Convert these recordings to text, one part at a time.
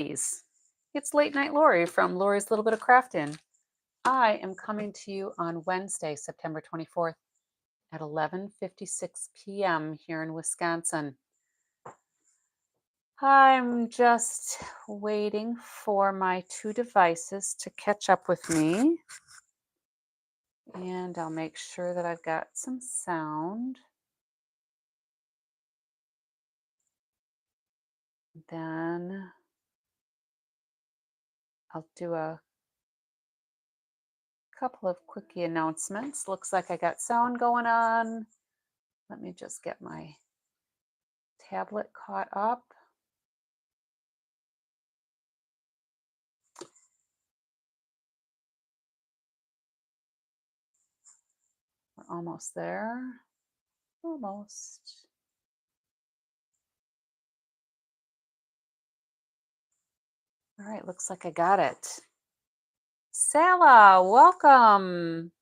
It's Late Night Lori from Lori's Little Bit of Craftin. I am coming to you on Wednesday, September 24th at 11:56 p.m. here in Wisconsin. I'm just waiting for my two devices to catch up with me. And I'll make sure that I've got some sound. Then I'll do a couple of quickie announcements. Looks like I got sound going on. Let me just get my tablet caught up. We're almost there. Almost. All right, looks like I got it. Sala, welcome.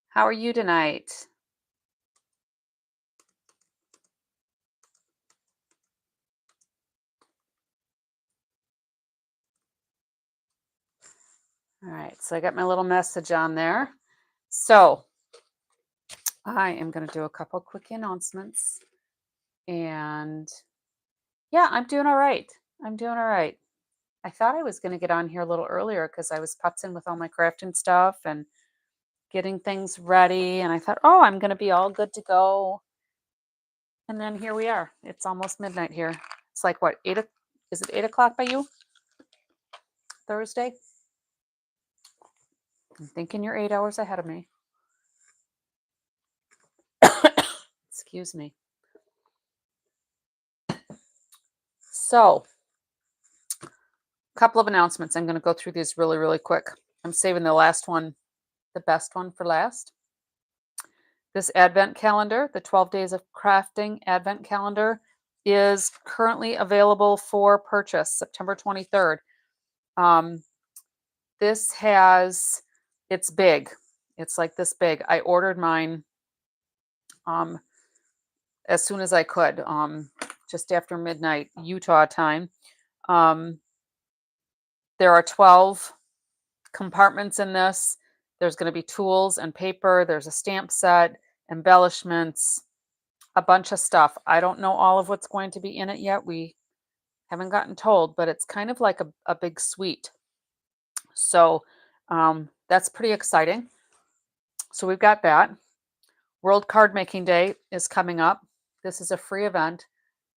How are you tonight? All right, so I got my little message on there. So I am going to do a couple quick announcements. And yeah, I'm doing all right. I'm doing all right. I thought I was going to get on here a little earlier because I was putzing with all my crafting stuff and getting things ready. And I thought, oh, I'm going to be all good to go. And then here we are. It's almost midnight here. It's like what, is it 8 o'clock by you? Thursday? I'm thinking you're 8 hours ahead of me. Excuse me. So, a couple of announcements. I'm going to go through these really, really quick. I'm saving the last one, the best one for last. This advent calendar, the 12 Days of Crafting advent calendar, is currently available for purchase September 23rd. It's big. It's like this big. I ordered mine as soon as I could, just after midnight Utah time. There are 12 compartments in this. There's going to be tools and paper. There's a stamp set, embellishments, a bunch of stuff. I don't know all of what's going to be in it yet. We haven't gotten told, but it's kind of like a big suite. So that's pretty exciting. So we've got that. World Card Making Day is coming up. This is a free event.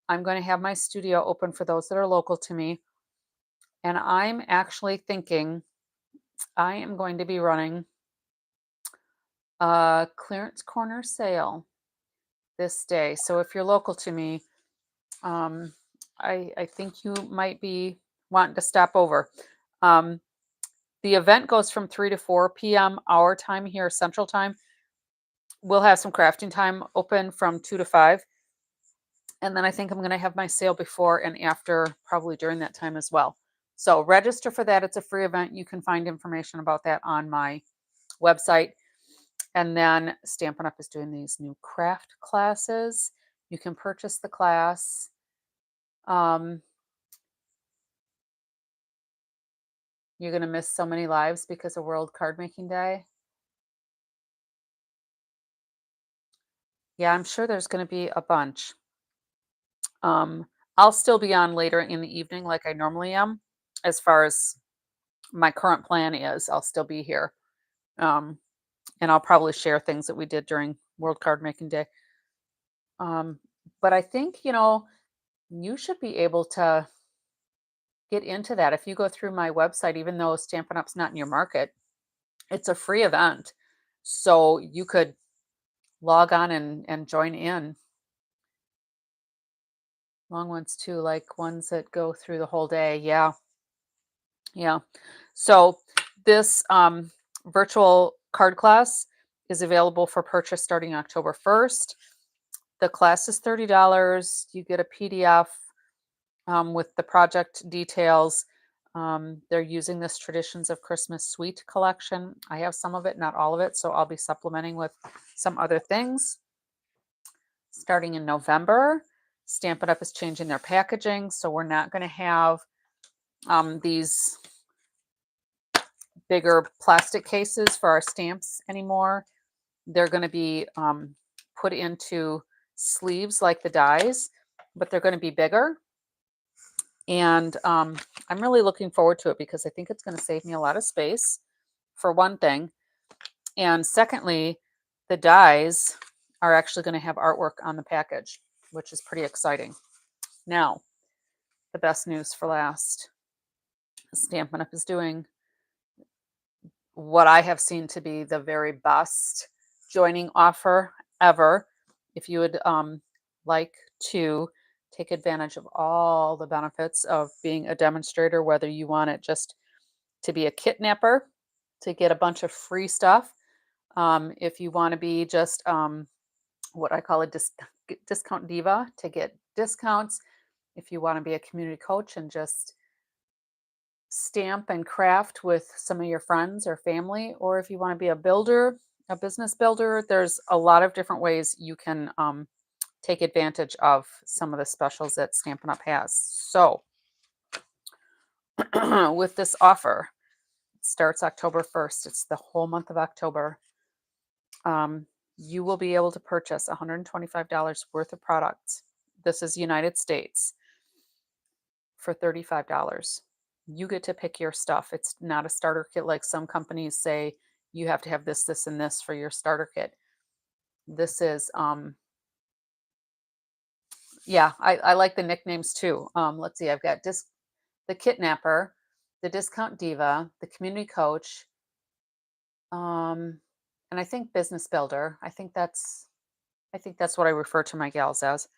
I'm going to have my studio open for those that are local to me. And I'm actually thinking I am going to be running a clearance corner sale this day. So if you're local to me, I think you might be wanting to stop over. The event goes from 3 to 4 p.m. our time here, Central Time. We'll have some crafting time open from 2 to 5. And then I think I'm going to have my sale before and after, probably during that time as well. So register for that. It's a free event. You can find information about that on my website. And then Stampin' Up! Is doing these new craft classes. You can purchase the class. You're going to miss so many lives because of World Card Making Day. Yeah, I'm sure there's going to be a bunch. I'll still be on later in the evening like I normally am. As far as my current plan is, I'll still be here. And I'll probably share things that we did during World Card Making Day. But I think, you should be able to get into that. If you go through my website, even though Stampin' Up's not in your market, it's a free event. So you could log on and join in. Long ones too, like ones that go through the whole day. Yeah. So this virtual card class is available for purchase starting October 1st. The class is $30. You get a PDF with the project details. They're using this Traditions of Christmas Sweet collection. I have some of it, not all of it, so I'll be supplementing with some other things. Starting in November, Stampin' Up! Is changing their packaging, so we're not going to have these bigger plastic cases for our stamps anymore. They're going to be put into sleeves like the dies, but they're going to be bigger. And I'm really looking forward to it because I think it's going to save me a lot of space, for one thing. And secondly, the dies are actually going to have artwork on the package, which is pretty exciting. Now, the best news for last. Stampin' Up! Is doing what I have seen to be the very best joining offer ever. If you would like to take advantage of all the benefits of being a demonstrator, whether you want it just to be a kidnapper, to get a bunch of free stuff, if you want to be just what I call a discount diva, to get discounts, if you want to be a community coach and just stamp and craft with some of your friends or family, or if you want to be a builder, a business builder, there's a lot of different ways you can take advantage of some of the specials that Stampin' Up! Has. So with this offer, it starts October 1st. It's the whole month of October. You will be able to purchase $125 worth of products. This is United States for $35. You get to pick your stuff. It's not a starter kit like some companies say you have to have this, this, and this for your starter kit. This is, yeah, I like the nicknames too. Let's see, I've got the Kidnapper, the Discount Diva, the Community Coach, and I think Business Builder. I think that's what I refer to my gals as.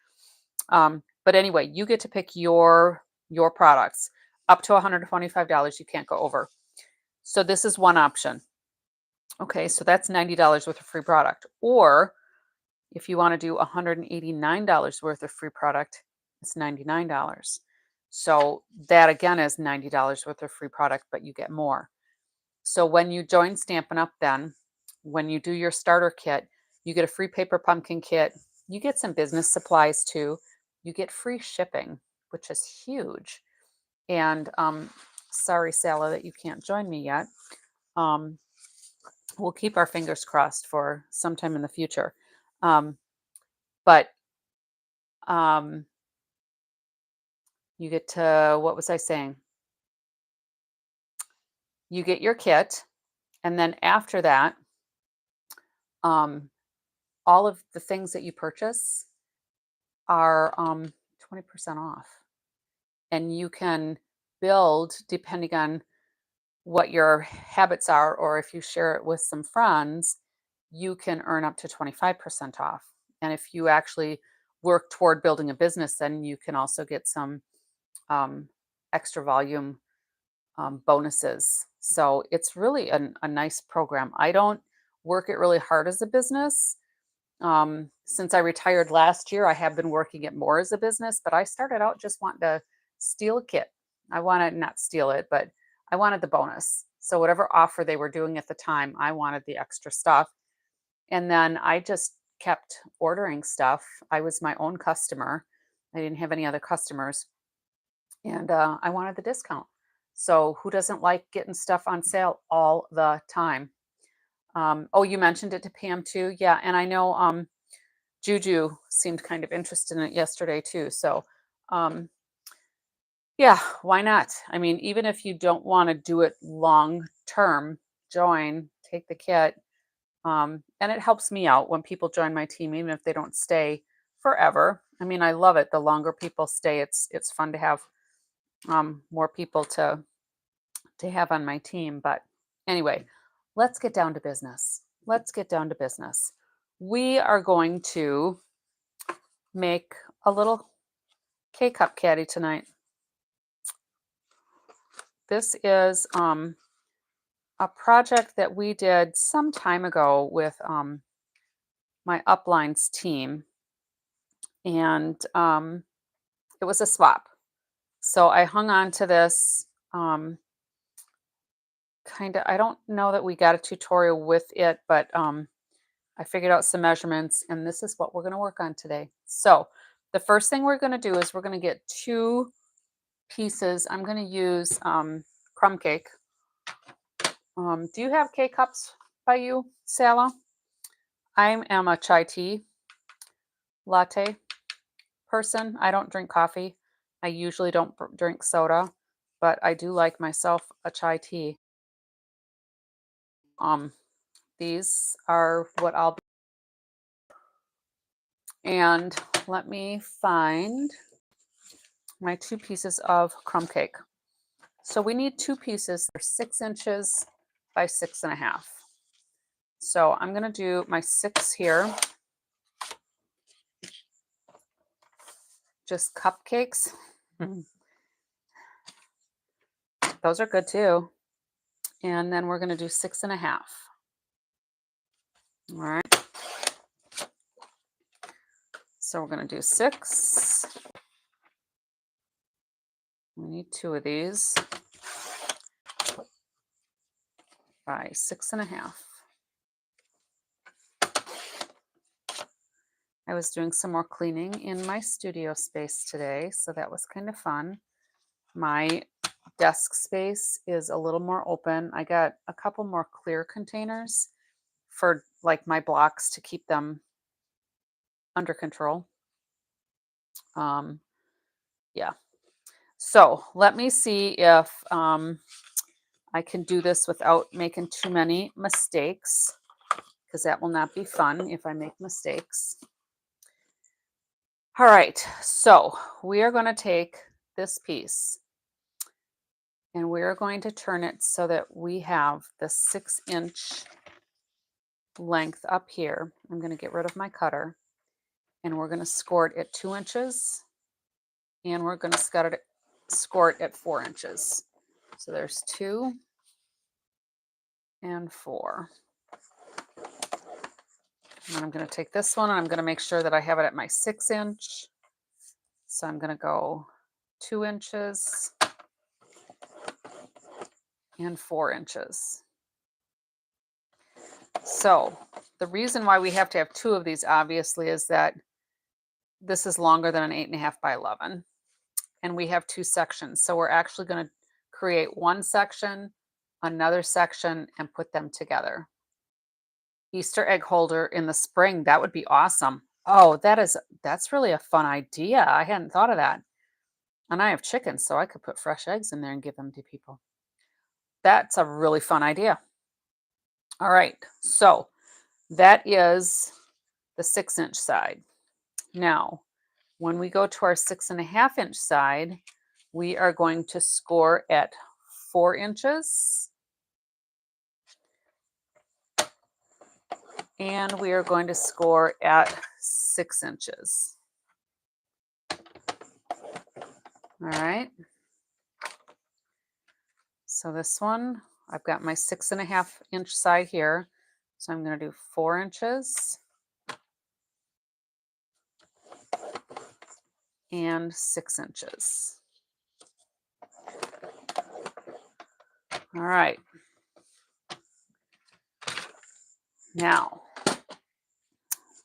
But anyway, you get to pick your products up to $125. You can't go over. So this is one option. Okay, so that's $90 worth of free product. Or if you want to do $189 worth of free product, it's $99. So that again is $90 worth of free product, but you get more. So when you join Stampin' Up! Then, when you do your starter kit, you get a free paper pumpkin kit. You get some business supplies too. You get free shipping, which is huge. And sorry, Sala, that you can't join me yet. We'll keep our fingers crossed for sometime in the future. But you get to, what was I saying? You get your kit, and then after that, all of the things that you purchase are 20% off. And you can build depending on what your habits are, or if you share it with some friends, you can earn up to 25% off. And if you actually work toward building a business, then you can also get some extra volume bonuses. So it's really a nice program. I don't work it really hard as a business. Since I retired last year, I have been working it more as a business, but I started out just wanting to steal a kit. I wanted, not steal it, but I wanted the bonus. So whatever offer they were doing at the time, I wanted the extra stuff. And then I just kept ordering stuff. I was my own customer. I didn't have any other customers. And I wanted the discount. So who doesn't like getting stuff on sale all the time? Oh, you mentioned it to Pam too. Yeah, and I know Juju seemed kind of interested in it yesterday too. So yeah, why not? I mean, even if you don't want to do it long term, join, take the kit. And it helps me out when people join my team, even if they don't stay forever. I mean, I love it. The longer people stay, it's fun to have more people to have on my team. But anyway, let's get down to business. Let's get down to business. We are going to make a little K-cup caddy tonight. This is a project that we did some time ago with my uplines team. and it was a swap. So I hung on to this. Kind of, I don't know that we got a tutorial with it, but I figured out some measurements, and this is what we're going to work on today. So the first thing we're going to do is we're going to get 2 pieces. I'm going to use crumb cake. Do you have K-cups by you, Sala? I am a chai tea latte person. I don't drink coffee. I usually don't drink soda, but I do like myself a chai tea. Um, these are what I'll be. And let me find my 2 pieces of crumb cake. So we need 2 pieces. They're 6 inches by 6.5. So I'm going to do my 6 here. Just cupcakes. Those are good too. And then we're going to do 6.5. All right. So we're going to do 6. We need 2 of these by 6.5. I was doing some more cleaning in my studio space today, so that was kind of fun. My desk space is a little more open. I got a couple more clear containers for like my blocks to keep them under control. Yeah. So let me see if I can do this without making too many mistakes, because that will not be fun if I make mistakes. All right, so we are going to take this piece and we're going to turn it so that we have the 6-inch length up here. I'm going to get rid of my cutter, and we're going to score it at 2 inches, and we're going to score it at 4 inches. So there's 2 and 4. And I'm going to take this one and I'm going to make sure that I have it at my 6-inch. So I'm going to go 2 inches and 4 inches. So the reason why we have to have 2 of these, obviously, is that this is longer than an 8.5 by 11. And we have 2 sections. So we're actually going to create one section, another section, and put them together. Easter egg holder in the spring. That would be awesome. Oh, that's really a fun idea. I hadn't thought of that. And I have chickens, so I could put fresh eggs in there and give them to people. That's a really fun idea. All right, so that is the 6-inch side. Now, when we go to our 6.5-inch side, we are going to score at 4 inches. And we are going to score at 6 inches. All right. So this one, I've got my 6.5-inch side here. So I'm going to do 4 inches and 6 inches. All right. Now,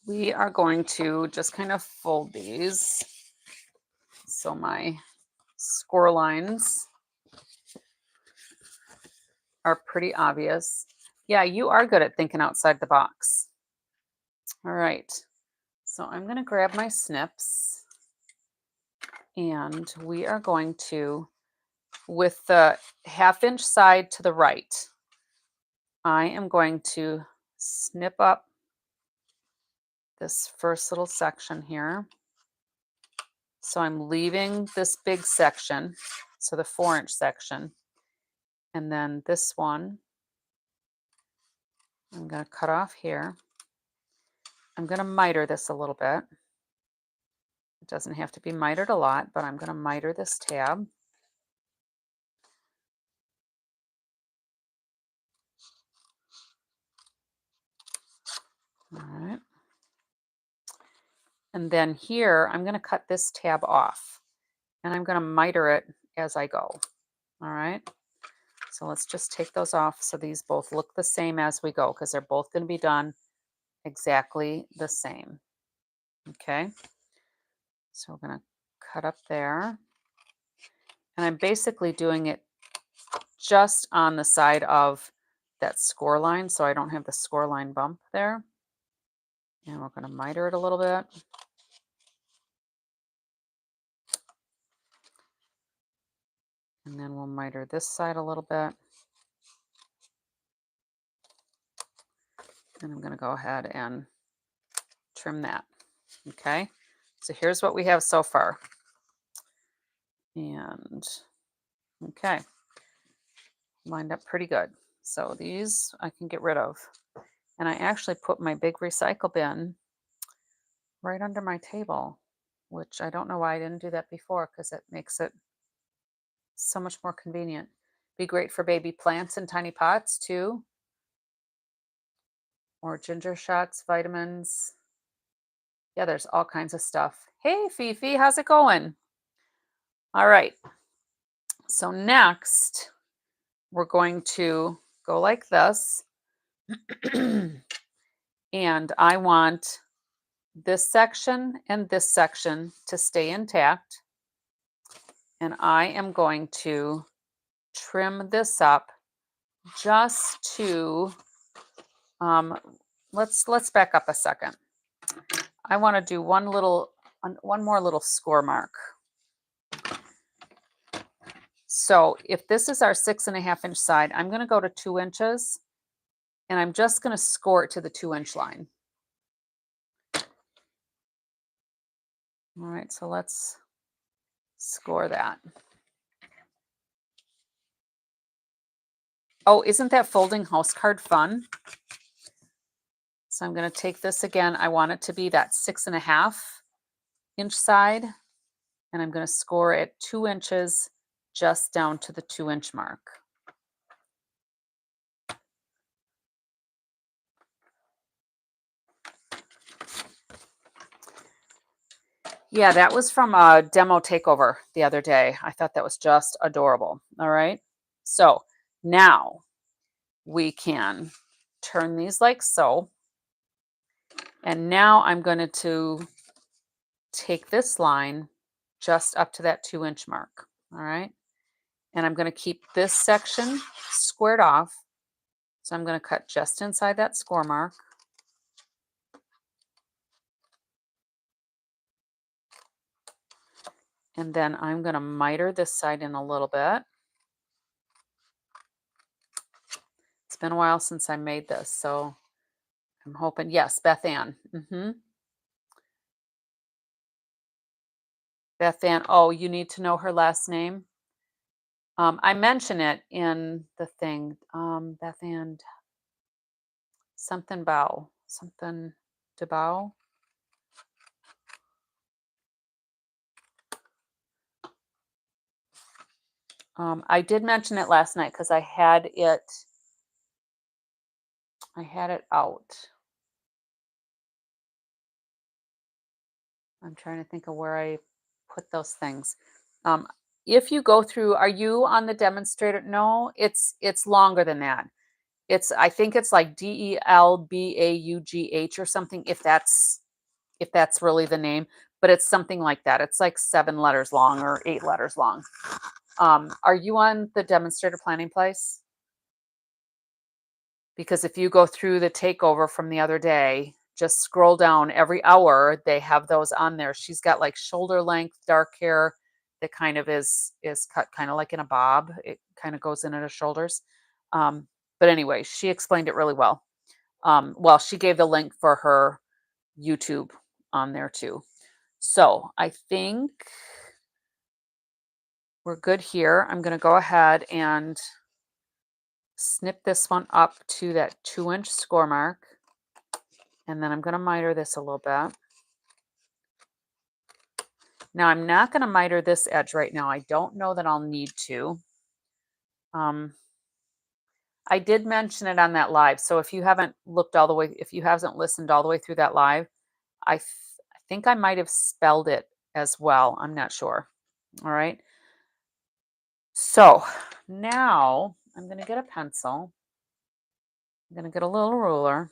we are going to just kind of fold these so my score lines are pretty obvious. Yeah, you are good at thinking outside the box. All right. So I'm going to grab my snips, and we are going to, with the 1/2-inch side to the right, I am going to snip up this first little section here. So I'm leaving this big section, so the 4-inch section, and then this one I'm going to cut off here. I'm going to miter this a little bit. It doesn't have to be mitered a lot, but I'm going to miter this tab. All right. And then here, I'm going to cut this tab off and I'm going to miter it as I go. All right. So let's just take those off so these both look the same as we go because they're both going to be done exactly the same. Okay. So we're going to cut up there. And I'm basically doing it just on the side of that score line so I don't have the score line bump there. And we're going to miter it a little bit. And then we'll miter this side a little bit. And I'm going to go ahead and trim that. Okay. So here's what we have so far. And okay. Lined up pretty good. So these I can get rid of. And I actually put my big recycle bin right under my table, which I don't know why I didn't do that before because it makes it so much more convenient. Be great for baby plants in tiny pots too. Or ginger shots, vitamins. Yeah, there's all kinds of stuff. Hey, Fifi, how's it going? All right. So next, we're going to go like this. And I want this section and this section to stay intact. And I am going to trim this up just to, let's back up a second. I want to do one more little score mark. So if this is our 6.5 inch side, I'm going to go to 2 inches and I'm just going to score it to the 2 inch line. All right, so let's score that. Oh, isn't that folding house card fun? So I'm going to take this again. I want it to be that 6.5 inch side, and I'm going to score it 2 inches just down to the 2 inch mark. Yeah, that was from a demo takeover the other day. I thought that was just adorable. All right. So now we can turn these like so. And now I'm going to take this line just up to that 2 inch mark. All right. And I'm going to keep this section squared off. So I'm going to cut just inside that score mark. And then I'm going to miter this side in a little bit. It's been a while since I made this, so I'm hoping, yes, Beth Ann. Beth Ann, oh, you need to know her last name? I mention it in the thing. Beth Ann, something Bow, something DeBow. I did mention it last night because I had it out. I'm trying to think of where I put those things. If you go through, are you on the demonstrator? No, it's longer than that. I think it's like DELBAUGH or something, if that's really the name, but it's something like that. It's like 7 letters long or 8 letters long. Are you on the demonstrator planning place? Because if you go through the takeover from the other day, just scroll down every hour, they have those on there. She's got like shoulder length dark hair that kind of is cut kind of like in a bob. It kind of goes in at her shoulders. But anyway, she explained it really well. Well, she gave the link for her YouTube on there too. So I think we're good here. I'm going to go ahead and snip this one up to that 2 inch score mark. And then I'm going to miter this a little bit. Now I'm not going to miter this edge right now. I don't know that I'll need to. I did mention it on that live. So if you haven't looked all the way, if you haven't listened all the way through that live, I think I might have spelled it as well. I'm not sure. All right. So now I'm going to get a pencil. I'm going to get a little ruler,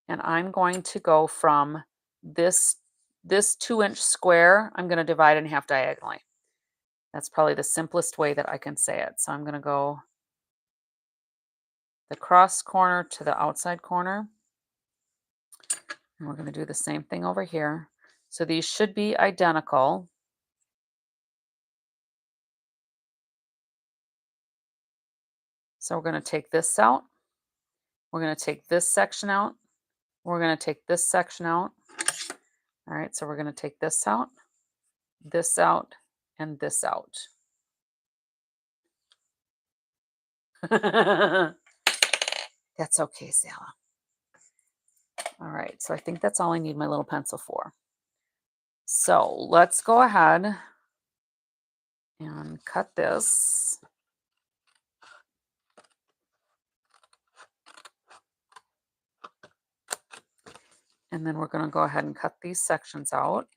and I'm going to go from this 2-inch square. I'm going to divide in half diagonally. That's probably the simplest way that I can say it. So I'm going to go the cross corner to the outside corner. And we're going to do the same thing over here. So these should be identical. So we're going to take this out. We're going to take this section out. We're going to take this section out. All right, so we're going to take this out, and this out. That's okay, Sala. All right, so I think that's all I need my little pencil for. So let's go ahead and cut this. And then we're going to go ahead and cut these sections out.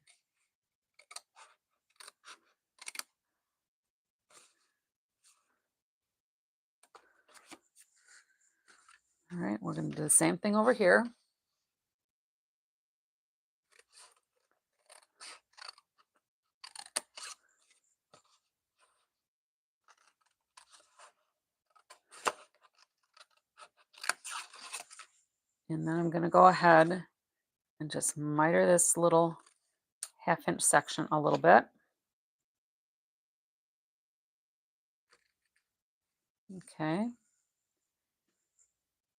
All right, we're going to do the same thing over here. And then I'm going to go ahead and just miter this little 1/2-inch section a little bit. Okay.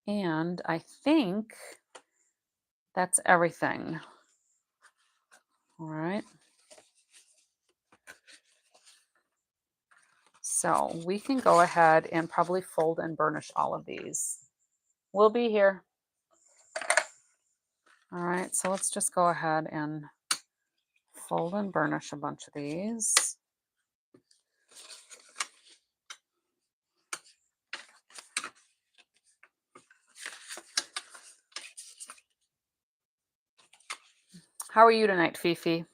And I think that's everything. All right. So we can go ahead and probably fold and burnish all of these. We'll be here. All right, so let's just go ahead and fold and burnish a bunch of these. How are you tonight, Fifi?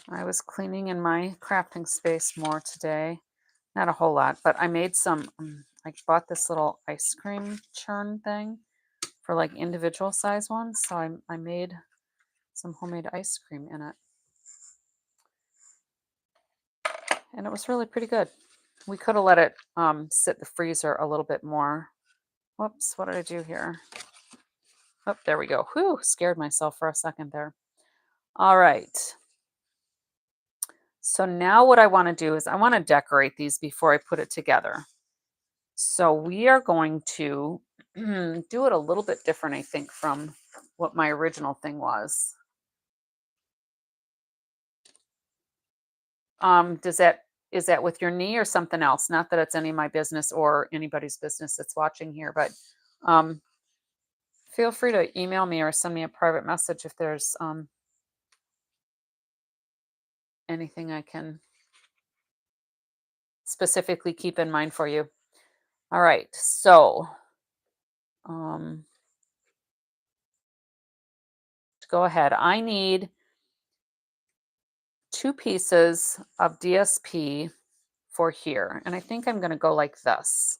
I was cleaning in my crafting space more today. Not a whole lot, but I made some, I bought this little ice cream churn thing for like individual size ones. So I made some homemade ice cream in it. And it was really pretty good. We could have let it sit in the freezer a little bit more. Whoops, what did I do here? Oh, there we go. Whew, scared myself for a second there. All right. So now what I want to do is I want to decorate these before I put it together. So we are going to do it a little bit different, I think, from what my original thing was. Is that with your knee or something else? Not that it's any of my business or anybody's business that's watching here, but feel free to email me or send me a private message if there's anything I can specifically keep in mind for you. All right, so to go ahead, I need 2 pieces of DSP for here. And I think I'm going to go like this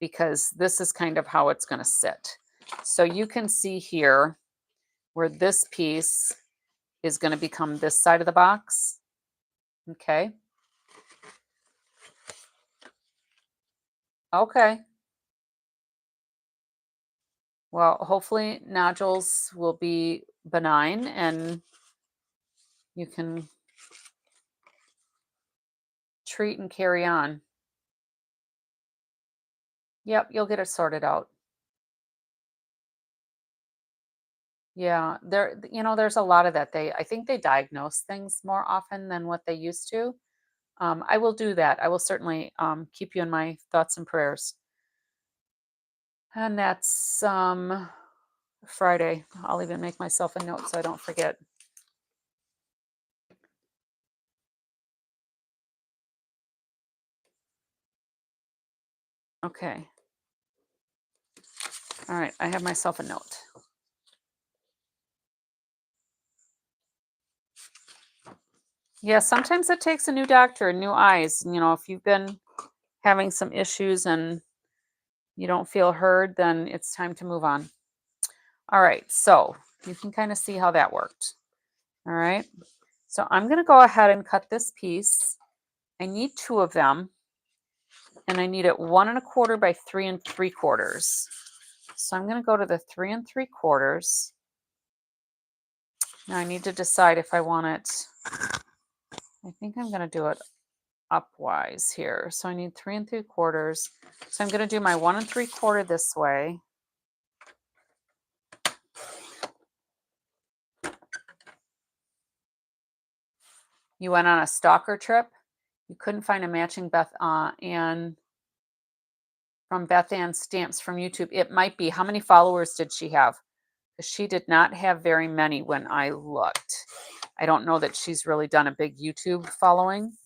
because this is kind of how it's going to sit. So you can see here where this piece is going to become this side of the box. Okay. Okay. Well, hopefully nodules will be benign and you can treat and carry on. Yep, you'll get it sorted out. Yeah, there's a lot of that. I think they diagnose things more often than what they used to. I will do that. I will certainly keep you in my thoughts and prayers. And that's Friday. I'll even make myself a note so I don't forget. Okay. All right, I have myself a note. Yeah, sometimes it takes a new doctor and new eyes. You know, if you've been having some issues and you don't feel heard, then it's time to move on. All right, so you can kind of see how that worked. All right, so I'm going to go ahead and cut this piece. I need 2 of them, and I need it 1 1/4 by 3 3/4. So I'm going to go to the 3 3/4. Now I need to decide if I want it. I think I'm going to do it upwise here. So I need 3 3/4. So I'm going to do my 1 3/4 this way. You went on a stalker trip. You couldn't find a matching Beth Ann from Beth Ann stamps from YouTube. It might be. How many followers did she have? Because she did not have very many when I looked. I don't know that she's really done a big YouTube following.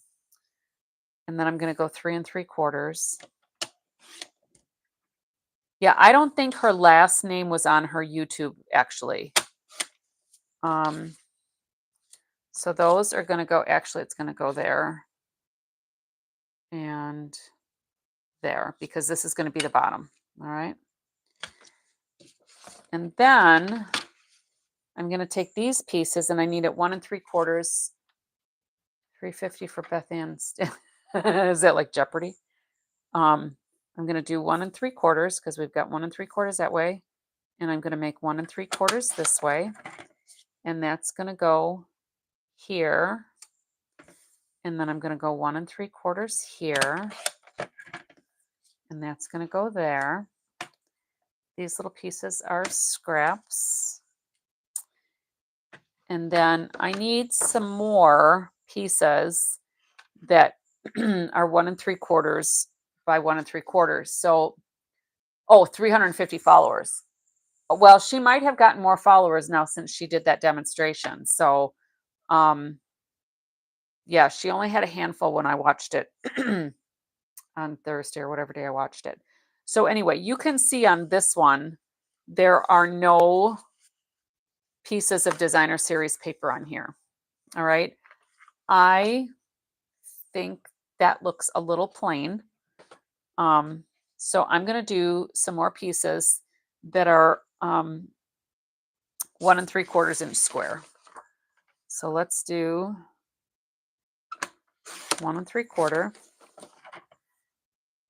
And then I'm going to go 3 3/4. Yeah, I don't think her last name was on her YouTube actually. So those are going to go, actually it's going to go there and there because this is going to be the bottom. All right. And then I'm going to take these pieces and I need it 1 3/4, 350 for Beth Ann. Is that like Jeopardy? I'm going to do 1 3/4 because we've got 1 3/4 that way. And I'm going to make 1 3/4 this way. And that's going to go here. And then I'm going to go 1 3/4 here. And that's going to go there. These little pieces are scraps. And then I need some more pieces that are 1 3/4 by 1 3/4. So, 350 followers. Well, she might have gotten more followers now since she did that demonstration. So, yeah, she only had a handful when I watched it on Thursday or whatever day I watched it. So anyway, you can see on this one, there are no pieces of designer series paper on here. All right. I think that looks a little plain. So I'm going to do some more pieces that are 1 3/4 inch square. So let's do 1 3/4.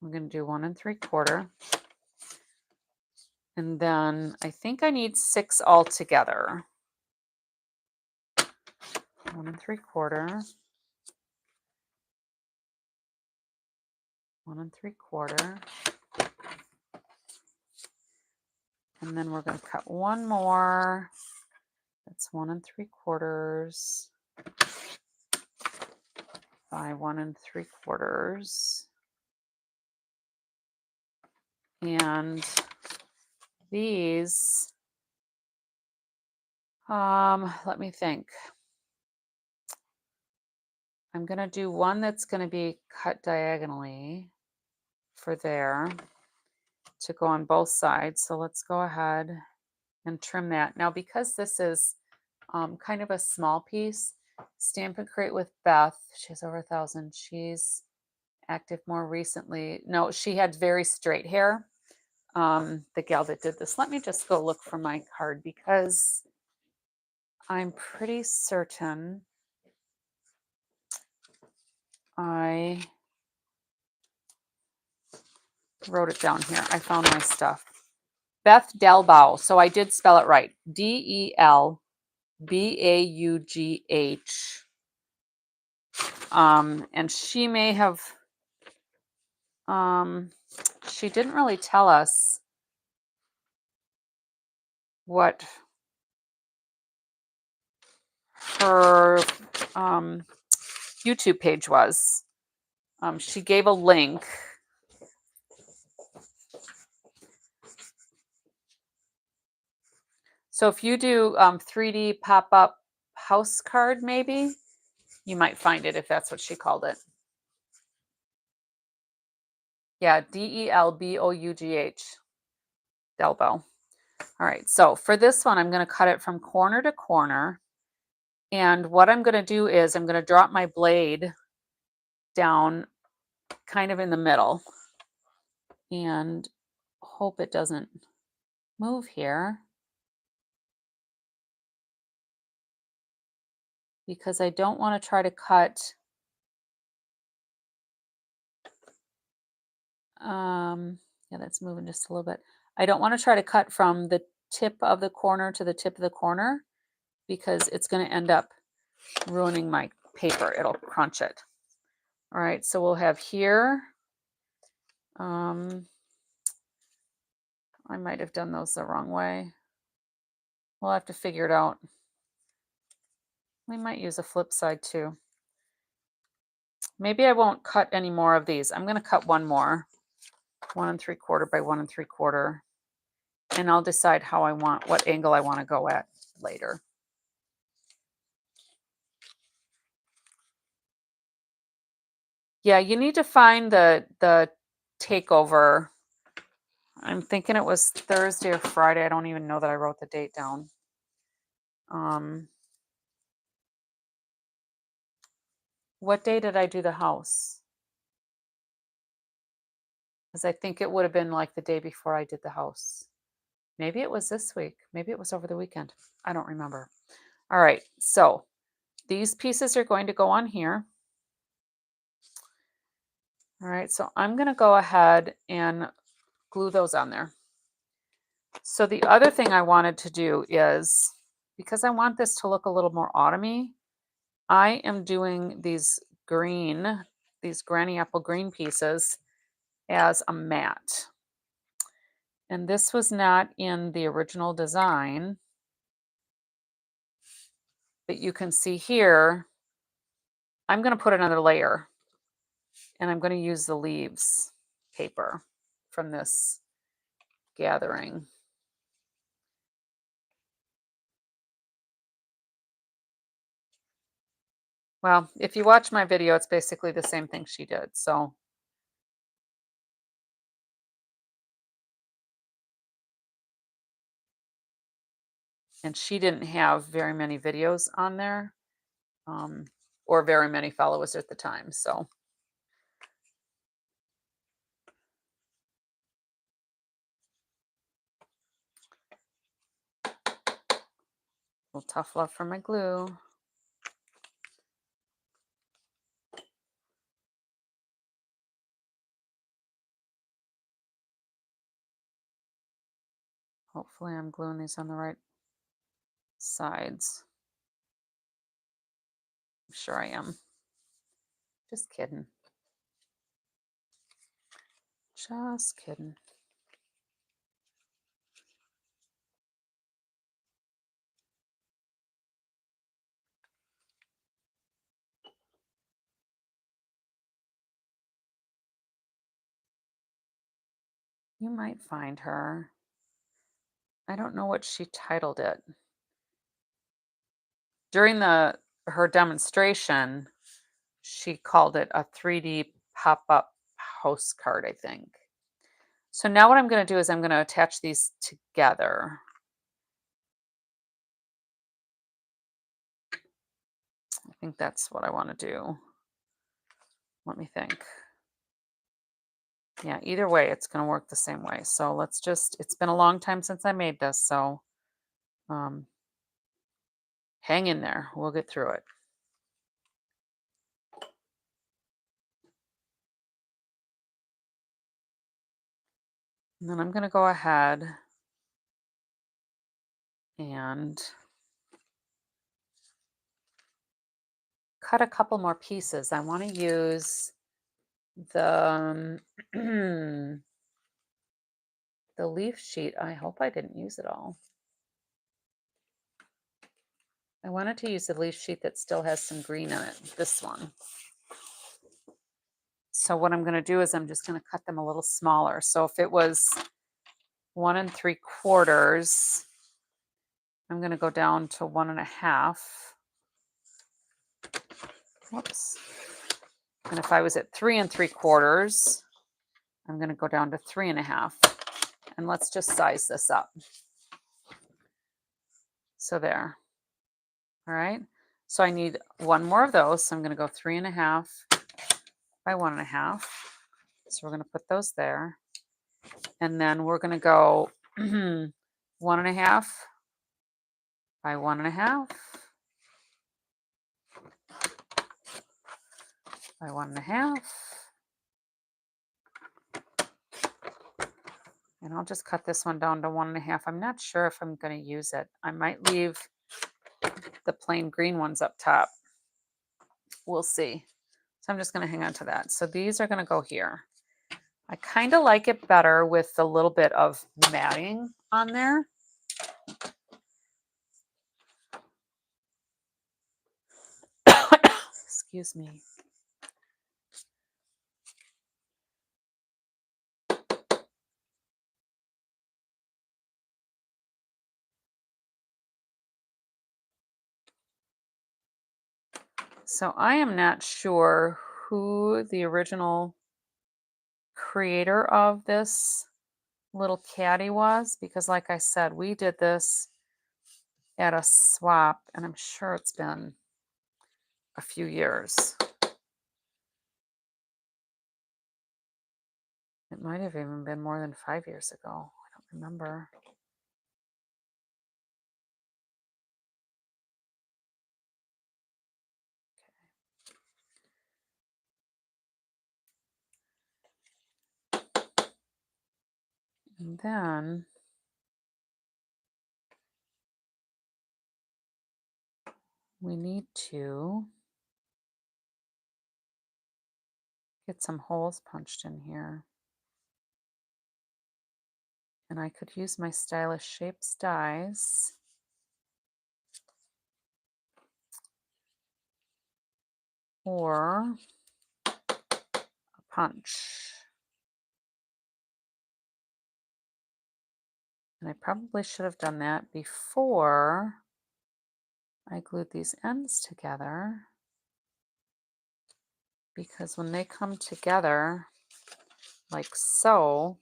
I'm going to do 1 3/4. And then I think I need 6 altogether. 1 3/4. 1 3/4. And then we're going to cut one more. That's 1 3/4 by 1 3/4. And these, let me think. I'm going to do one that's going to be cut diagonally for there to go on both sides. So let's go ahead and trim that. Now, because this is kind of a small piece, Stamp and Create with Beth, she has over 1,000. She's active more recently. No, she had very straight hair. The gal that did this. Let me just go look for my card because I'm pretty certain I wrote it down here. I found my stuff. Beth Delbaugh. So I did spell it right. DELBAUGH. And she may have, she didn't really tell us what her YouTube page was. She gave a link. So if you do 3D pop-up house card, maybe you might find it if that's what she called it. Yeah, DELBOUGH. elbow. All right, so for this one, I'm going to cut it from corner to corner. And what I'm going to do is I'm going to drop my blade down kind of in the middle and hope it doesn't move here, because I don't want to try to cut yeah, that's moving just a little bit. I don't want to try to cut from the tip of the corner to the tip of the corner, because it's going to end up ruining my paper. It'll crunch it. All right, so we'll have here. I might have done those the wrong way. We'll have to figure it out. We might use a flip side too. Maybe I won't cut any more of these. I'm going to cut one more, 1 3/4 by 1 3/4, and I'll decide how I want, what angle I want to go at later. Yeah, you need to find the takeover. I'm thinking it was Thursday or Friday. I don't even know that I wrote the date down. What day did I do the house? Because I think it would have been like the day before I did the house. Maybe it was this week. Maybe it was over the weekend. I don't remember. All right, so these pieces are going to go on here. All right, so I'm going to go ahead and glue those on there. So the other thing I wanted to do is, because I want this to look a little more autumny, I am doing these granny apple green pieces as a mat. And this was not in the original design, but you can see here, I'm going to put another layer, and I'm going to use the leaves paper from this gathering. Well, if you watch my video, it's basically the same thing she did. So and she didn't have very many videos on there, or very many followers at the time. So well, tough love for my glue. Hopefully I'm gluing these on the right sides. I'm sure I am. Just kidding. Just kidding. You might find her. I don't know what she titled it. During her demonstration, she called it a 3D pop-up postcard, I think. So now what I'm going to do is I'm going to attach these together. I think that's what I want to do. Let me think. Yeah, either way, it's going to work the same way. So let's just, it's been a long time since I made this, so hang in there. We'll get through it. And then I'm going to go ahead and cut a couple more pieces. I want to use the the leaf sheet. I hope I didn't use it all. I wanted to use the leaf sheet that still has some green in it, this one. So what I'm going to do is I'm just going to cut them a little smaller. So if it was 1 3/4, I'm going to go down to 1 1/2. Whoops. And if I was at 3 3/4, I'm going to go down to 3 1/2. And let's just size this up. So there. All right. So I need one more of those. So I'm going to go 3.5 by 1.5. So we're going to put those there. And then we're going to go 1.5 by 1.5 by 1.5. And I'll just cut this one down to 1.5. I'm not sure if I'm going to use it. I might leave the plain green ones up top. We'll see. So I'm just going to hang on to that. So these are going to go here. I kind of like it better with a little bit of matting on there. Excuse me. So I am not sure who the original creator of this little caddy was, because like I said, we did this at a swap and I'm sure it's been a few years. It might have even been more than 5 years ago. I don't remember. And then we need to get some holes punched in here. And I could use my Stylish Shapes dies. Or a punch. And I probably should have done that before I glued these ends together, because when they come together like so,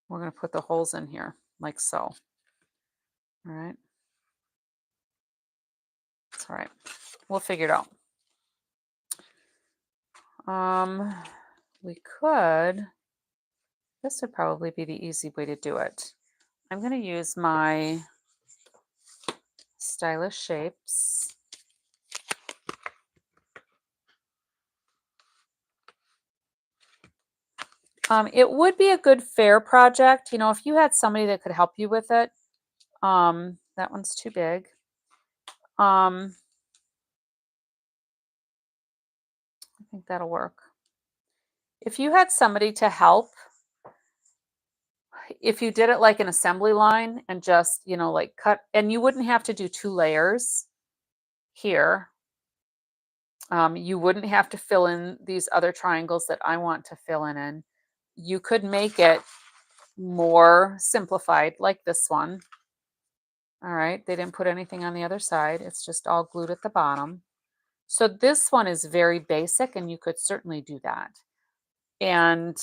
we're going to put the holes in here like so. All right. That's all right. We'll figure it out. We could, this would probably be the easy way to do it. I'm going to use my Stylish Shapes. It would be a good fair project, you know, if you had somebody that could help you with it. That one's too big. I think that'll work. If you had somebody to help, if you did it like an assembly line and just, you know, like cut, and you wouldn't have to do 2 layers here. You wouldn't have to fill in these other triangles that I want to fill in. You could make it more simplified like this one. All right, they didn't put anything on the other side. It's just all glued at the bottom. So this one is very basic and you could certainly do that. And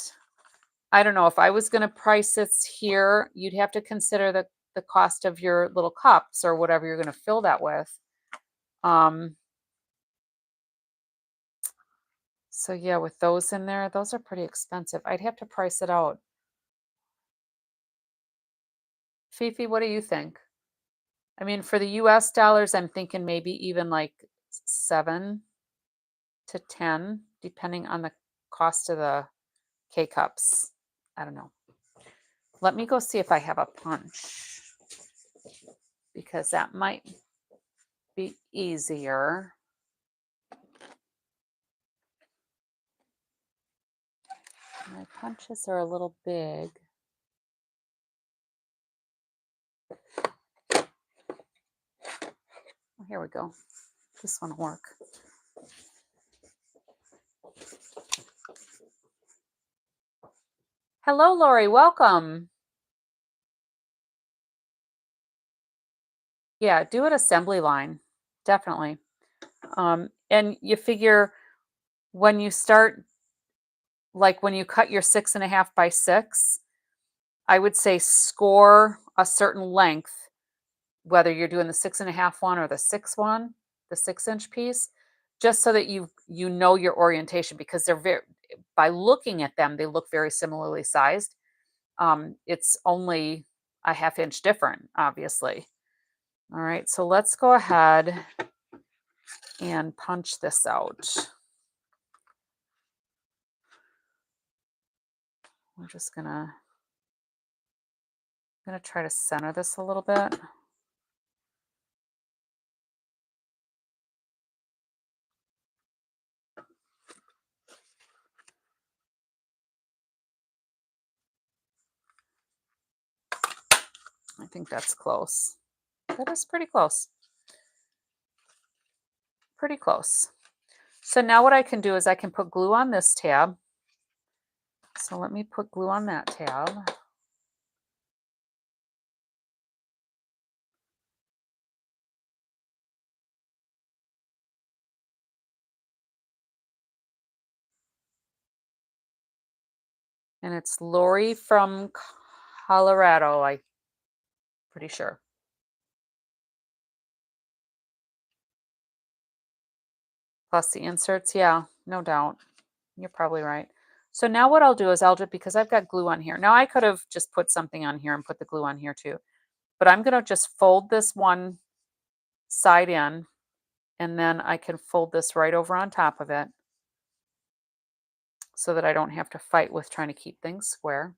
I don't know, if I was going to price this here, you'd have to consider the cost of your little cups or whatever you're going to fill that with. So yeah, with those in there, those are pretty expensive. I'd have to price it out. Fifi, what do you think? I mean, for the US dollars, I'm thinking maybe even like 7 to 10, depending on the cost of the K-cups. I don't know. Let me go see if I have a punch, because that might be easier. My punches are a little big. Oh, here we go. This one will work. Hello, Lori. Welcome. Yeah, do an assembly line. Definitely. And you figure when you start, like when you cut your 6.5 by 6, I would say score a certain length, whether you're doing the 6.5 one or the 6 one, the 6-inch piece, just so that you know your orientation, because they're very, by looking at them, they look very similarly sized. It's only a half inch different, obviously. All right, so let's go ahead and punch this out. We're just gonna try to center this a little bit. I think that's close. That is pretty close. Pretty close. So now what I can do is I can put glue on this tab. So let me put glue on that tab. And it's Lori from Colorado, I'm pretty sure. Plus the inserts, yeah, no doubt. You're probably right. So now what I'll do is I'll just, because I've got glue on here. Now I could have just put something on here and put the glue on here too. But I'm going to just fold this one side in, and then I can fold this right over on top of it so that I don't have to fight with trying to keep things square.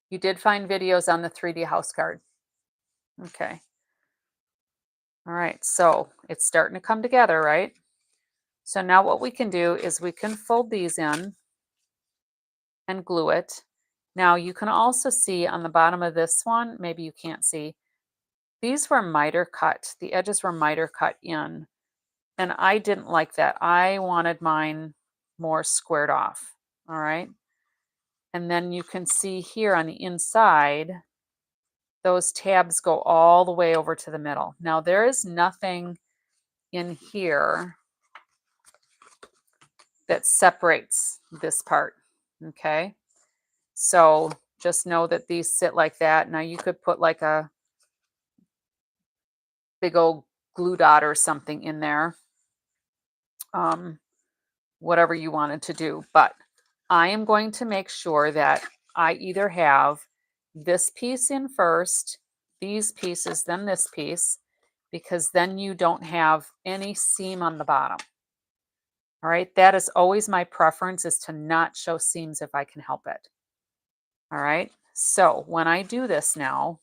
You did find videos on the 3D house card. Okay. All right, so it's starting to come together, right? So now what we can do is we can fold these in and glue it. Now you can also see on the bottom of this one, maybe you can't see, these were miter cut. The edges were miter cut in, and I didn't like that. I wanted mine more squared off, all right? And then you can see here on the inside, those tabs go all the way over to the middle. Now there is nothing in here that separates this part, okay? So just know that these sit like that. Now you could put like a big old glue dot or something in there, whatever you wanted to do. But I am going to make sure that I either have this piece in first, these pieces, then this piece, because then you don't have any seam on the bottom. All right, that is always my preference, is to not show seams if I can help it. All right, so when I do this now,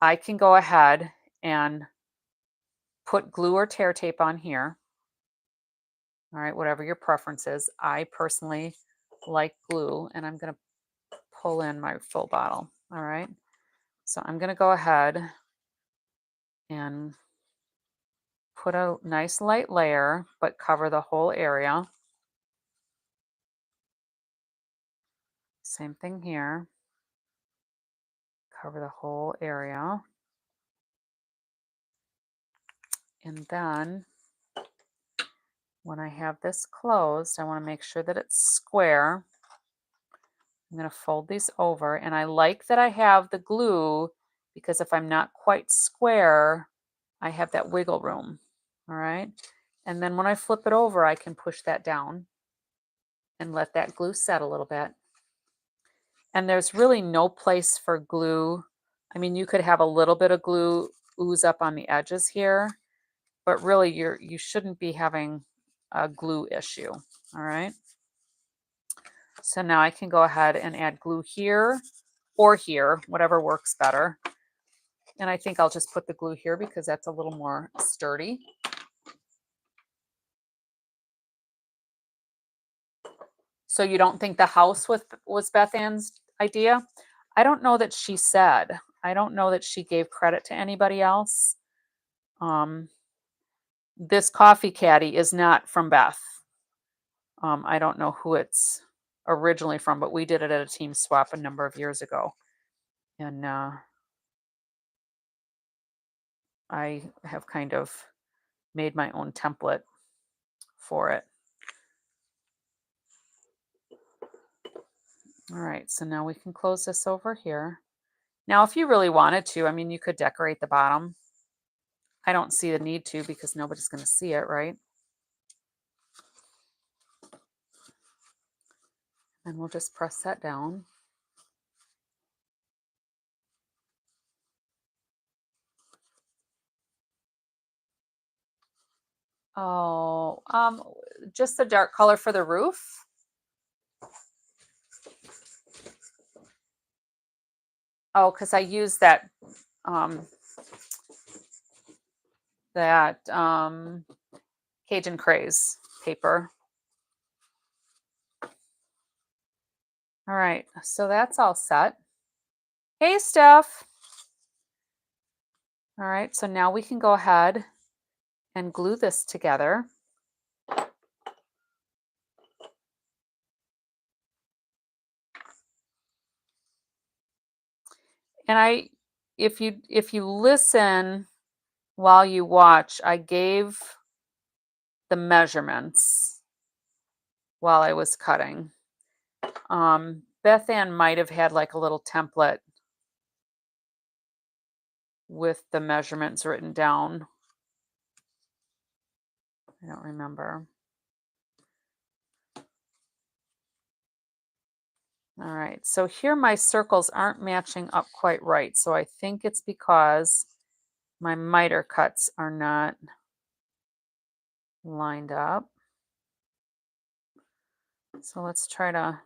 I can go ahead and put glue or tear tape on here. All right, whatever your preference is. I personally like glue, and I'm going to pull in my full bottle. All right, so I'm going to go ahead and put a nice light layer, but cover the whole area. Same thing here. Cover the whole area. And then when I have this closed, I want to make sure that it's square. I'm going to fold these over, and I like that I have the glue, because if I'm not quite square, I have that wiggle room. All right. And then when I flip it over, I can push that down and let that glue set a little bit. And there's really no place for glue. I mean, you could have a little bit of glue ooze up on the edges here, but really you shouldn't be having a glue issue. All right. So now I can go ahead and add glue here or here, whatever works better. And I think I'll just put the glue here because that's a little more sturdy. So you don't think the house was Beth Ann's idea? I don't know that she said. I don't know that she gave credit to anybody else. This coffee caddy is not from Beth. I don't know who it's originally from, but we did it at a team swap a number of years ago. And I have kind of made my own template for it. All right, so now we can close this over here. Now, if you really wanted to, I mean, you could decorate the bottom. I don't see the need to because nobody's going to see it, right? And we'll just press that down. Oh, just the dark color for the roof. Oh, because I used um, that Cajun Craze paper. All right, so that's all set. Hey, Steph. All right, so now we can go ahead and glue this together. And if you listen while you watch, I gave the measurements while I was cutting. Beth Ann might have had like a little template with the measurements written down. I don't remember. All right, so here my circles aren't matching up quite right. So I think it's because my miter cuts are not lined up. So let's try to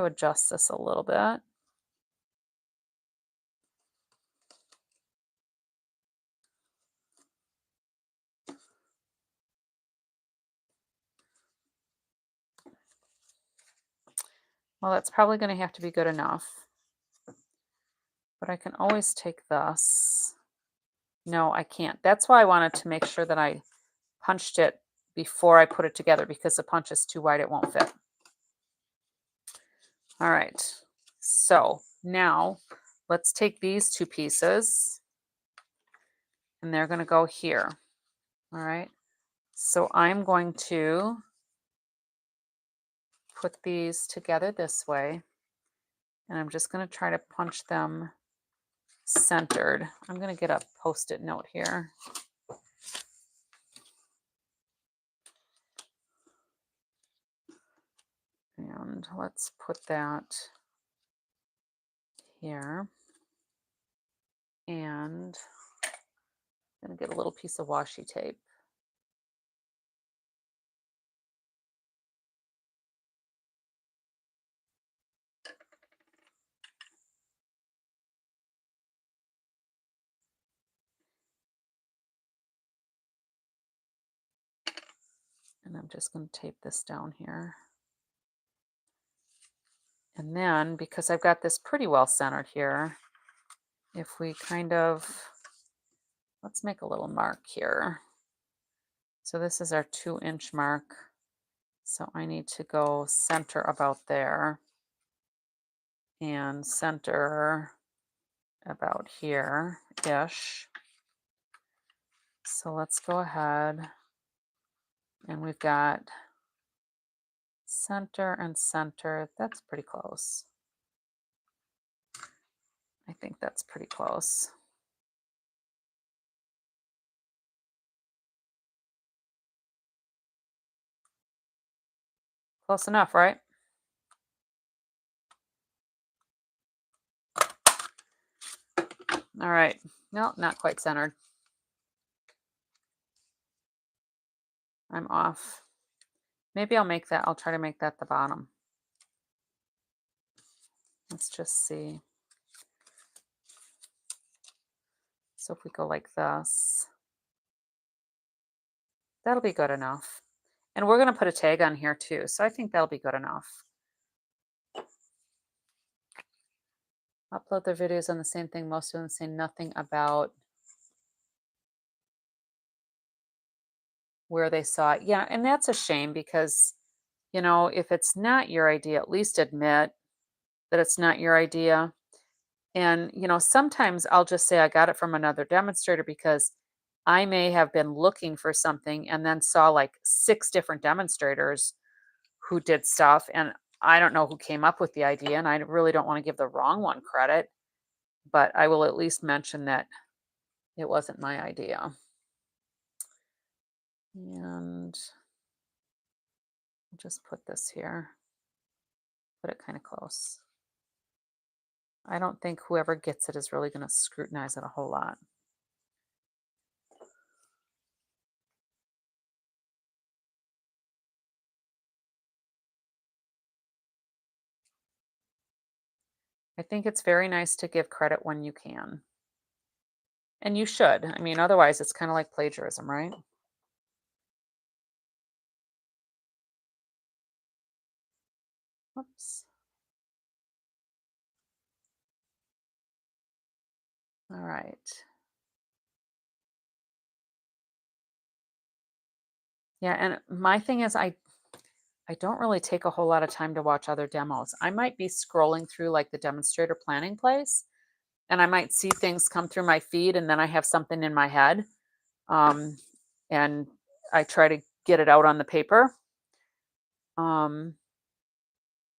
adjust this a little bit. Well, that's probably going to have to be good enough. But I can always take this. No, I can't. That's why I wanted to make sure that I punched it before I put it together, because the punch is too wide, it won't fit. All right, so now let's take these two pieces and they're going to go here. All right, so I'm going to put these together this way, and I'm just going to try to punch them centered. I'm going to get a Post-it note here. And let's put that here. And I'm going to get a little piece of washi tape. And I'm just going to tape this down here. And then, because I've got this pretty well centered here, if we kind of, let's make a little mark here. So this is our 2-inch mark. So I need to go center about there and center about here-ish. So let's go ahead, and we've got center and center. That's pretty close. I think that's pretty close. Close enough, right? All right. No, not quite centered. I'm off. Maybe I'll try to make that the bottom. Let's just see. So if we go like this, that'll be good enough. And we're going to put a tag on here too. So I think that'll be good enough. Upload their videos on the same thing. Most of them say nothing about where they saw it. Yeah, and that's a shame because, you know, if it's not your idea, at least admit that it's not your idea. And, sometimes I'll just say I got it from another demonstrator because I may have been looking for something and then saw like 6 different demonstrators who did stuff, and I don't know who came up with the idea, and I really don't want to give the wrong one credit, but I will at least mention that it wasn't my idea. And just put this here, put it kind of close. I don't think whoever gets it is really going to scrutinize it a whole lot. I think it's very nice to give credit when you can. And you should. I mean, otherwise it's kind of like plagiarism, right? Oops. All right. Yeah, and my thing is I don't really take a whole lot of time to watch other demos. I might be scrolling through like the demonstrator planning place and I might see things come through my feed and then I have something in my head. Um, and I try to get it out on the paper. Um,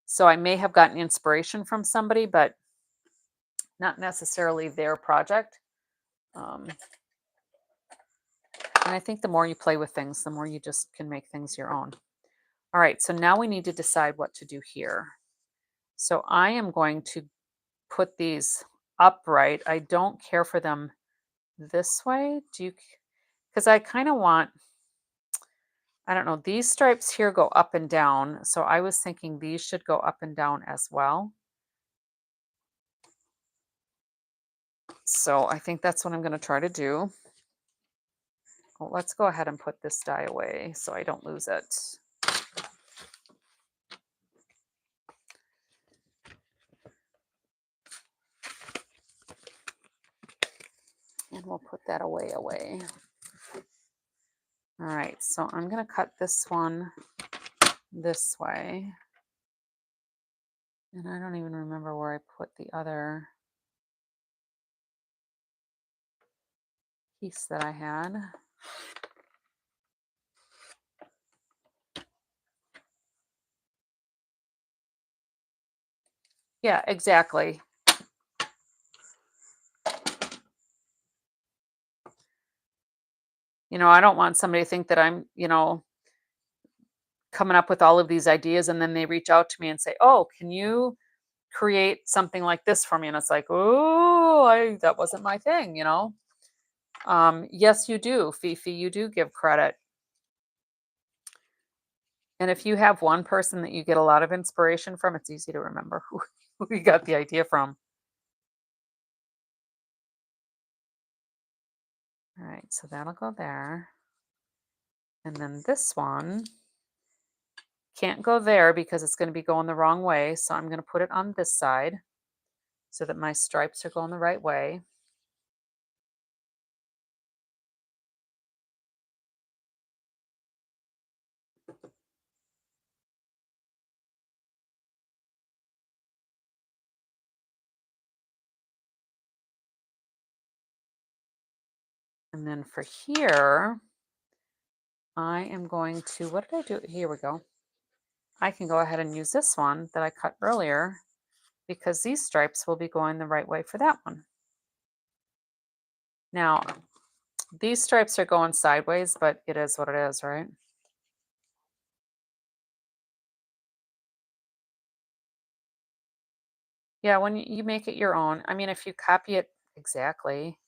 so I may have gotten inspiration from somebody, but not necessarily their project. Um, and I think the more you play with things, the more you just can make things your own. All right, so now we need to decide what to do here. So I am going to put these upright. I don't care for them this way. Do you? Because I kind of want, I don't know, these stripes here go up and down. So I was thinking these should go up and down as well. So I think that's what I'm going to try to do. Well, let's go ahead and put this die away so I don't lose it. And we'll put that away. All right, so I'm going to cut this one this way. And I don't even remember where I put the other piece that I had. Yeah, exactly. I don't want somebody to think that I'm, coming up with all of these ideas and then they reach out to me and say, "Oh, can you create something like this for me?" And it's like, "Oh, that wasn't my thing." Yes, you do, Fifi, you do give credit. And if you have one person that you get a lot of inspiration from, it's easy to remember who you got the idea from. All right, so that'll go there. And then this one can't go there because it's going to be going the wrong way. So I'm going to put it on this side so that my stripes are going the right way. And then for here, I am going to, what did I do? Here we go. I can go ahead and use this one that I cut earlier because these stripes will be going the right way for that one. Now, these stripes are going sideways, but it is what it is, right? Yeah, when you make it your own, I mean, if you copy it exactly,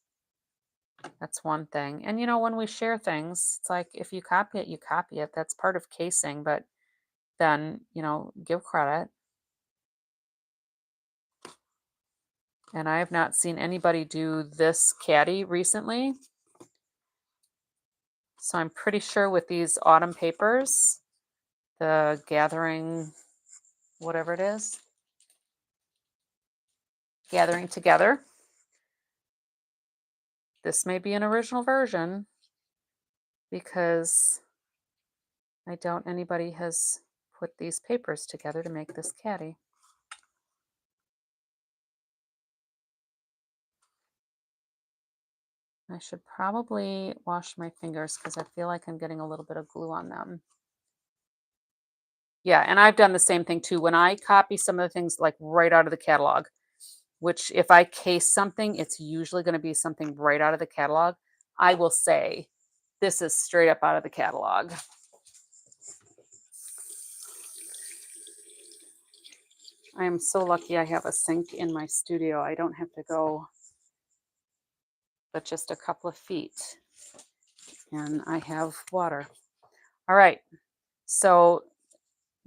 that's one thing. And when we share things, it's like if you copy it, you copy it. That's part of casing, but then, give credit. And I have not seen anybody do this caddy recently. So I'm pretty sure with these autumn papers, the gathering, whatever it is, gathering together, this may be an original version because I doubt anybody has put these papers together to make this caddy. I should probably wash my fingers because I feel like I'm getting a little bit of glue on them. Yeah, and I've done the same thing too. When I copy some of the things like right out of the catalog, which if I case something, it's usually going to be something right out of the catalog. I will say, this is straight up out of the catalog. I am so lucky I have a sink in my studio. I don't have to go but just a couple of feet and I have water. All right. So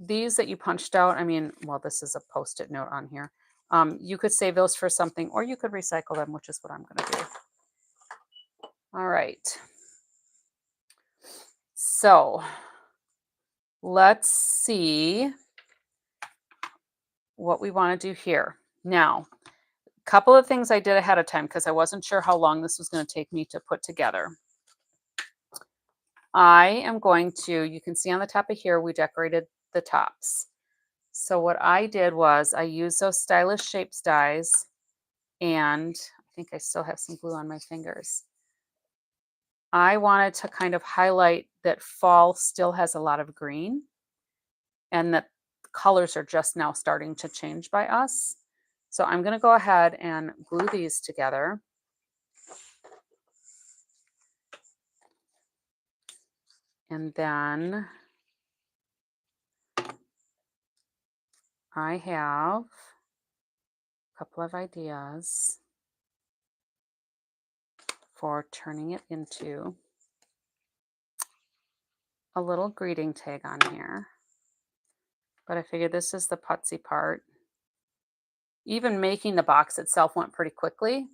these that you punched out, I mean, well, this is a post-it note on here. You could save those for something or you could recycle them, which is what I'm going to do. All right. So let's see what we want to do here. Now, a couple of things I did ahead of time because I wasn't sure how long this was going to take me to put together. I am going to, you can see on the top of here, we decorated the tops. So what I did was I used those stylish shapes dies, and I think I still have some glue on my fingers. I wanted to kind of highlight that fall still has a lot of green and that colors are just now starting to change by us. So I'm going to go ahead and glue these together. And then I have a couple of ideas for turning it into a little greeting tag on here. But I figured this is the putsy part. Even making the box itself went pretty quickly.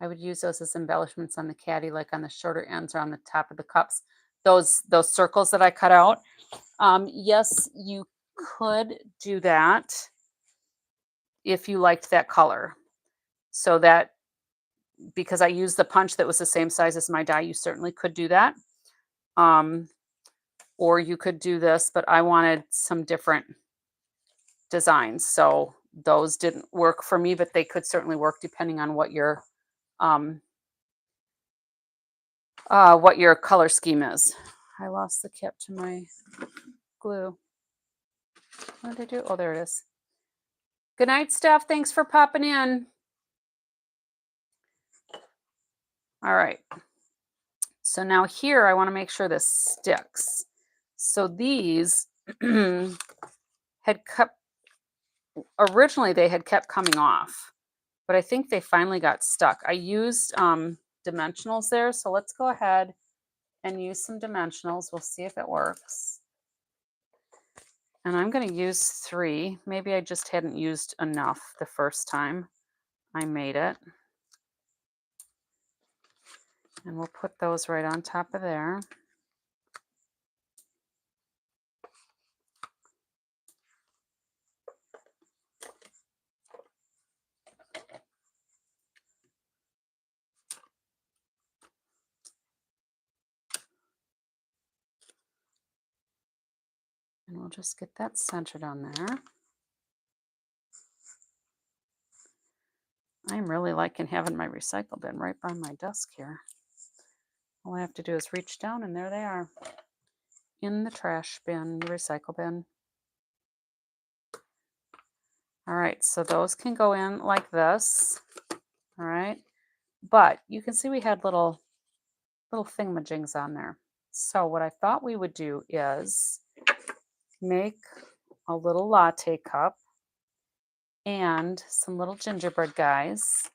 I would use those as embellishments on the caddy, like on the shorter ends or on the top of the cups. Those circles that I cut out. Yes, you could do that if you liked that color. So that, because I used the punch that was the same size as my die, you certainly could do that. Or you could do this, but I wanted some different designs. So those didn't work for me, but they could certainly work depending on what your color scheme is. I lost the cap to my glue. What did I do? Oh, there it is. Good night, Steph. Thanks for popping in. All right. So now here, I want to make sure this sticks. So these had kept, originally they had kept coming off, but I think they finally got stuck. I used dimensionals there. So let's go ahead and use some dimensionals. We'll see if it works. And I'm going to use 3. Maybe I just hadn't used enough the first time I made it. And we'll put those right on top of there. And we'll just get that centered on there. I'm really liking having my recycle bin right by my desk here. All I have to do is reach down and there they are. In the trash bin, the recycle bin. All right, so those can go in like this. All right, but you can see we had little thingamajigs on there. So what I thought we would do is make a little latte cup and some little gingerbread guys.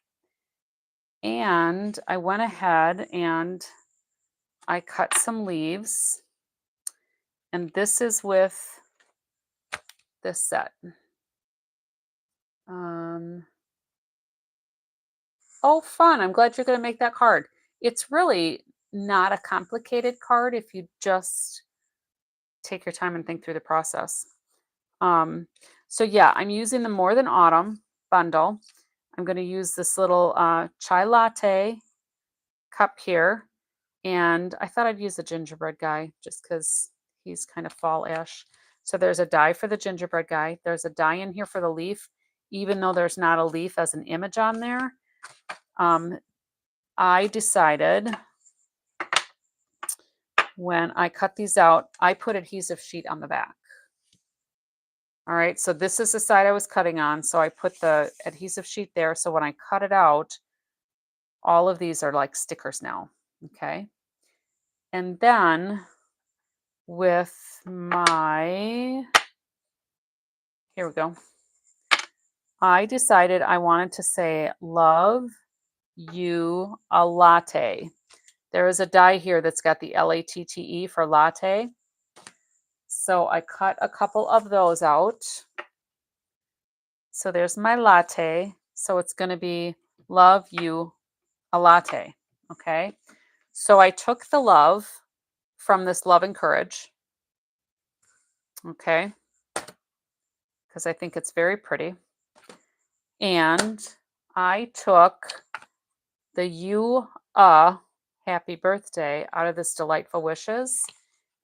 And I went ahead and I cut some leaves. And this is with this set. Oh, fun. I'm glad you're going to make that card. It's really not a complicated card if you just take your time and think through the process. So yeah, I'm using the More Than Autumn bundle. I'm going to use this little chai latte cup here. And I thought I'd use the gingerbread guy just because he's kind of fall-ish. So there's a die for the gingerbread guy. There's a die in here for the leaf, even though there's not a leaf as an image on there. I decided when I cut these out, I put adhesive sheet on the back. All right, so this is the side I was cutting on. So I put the adhesive sheet there. So when I cut it out, all of these are like stickers now. Okay. And then with my, here we go. I decided I wanted to say, love you a latte. There is a die here that's got the LATTE for latte. So I cut a couple of those out. So there's my latte. So it's going to be love you a latte. Okay. So I took the love from this love and courage. Okay. Because I think it's very pretty. And I took the you happy birthday out of this delightful wishes.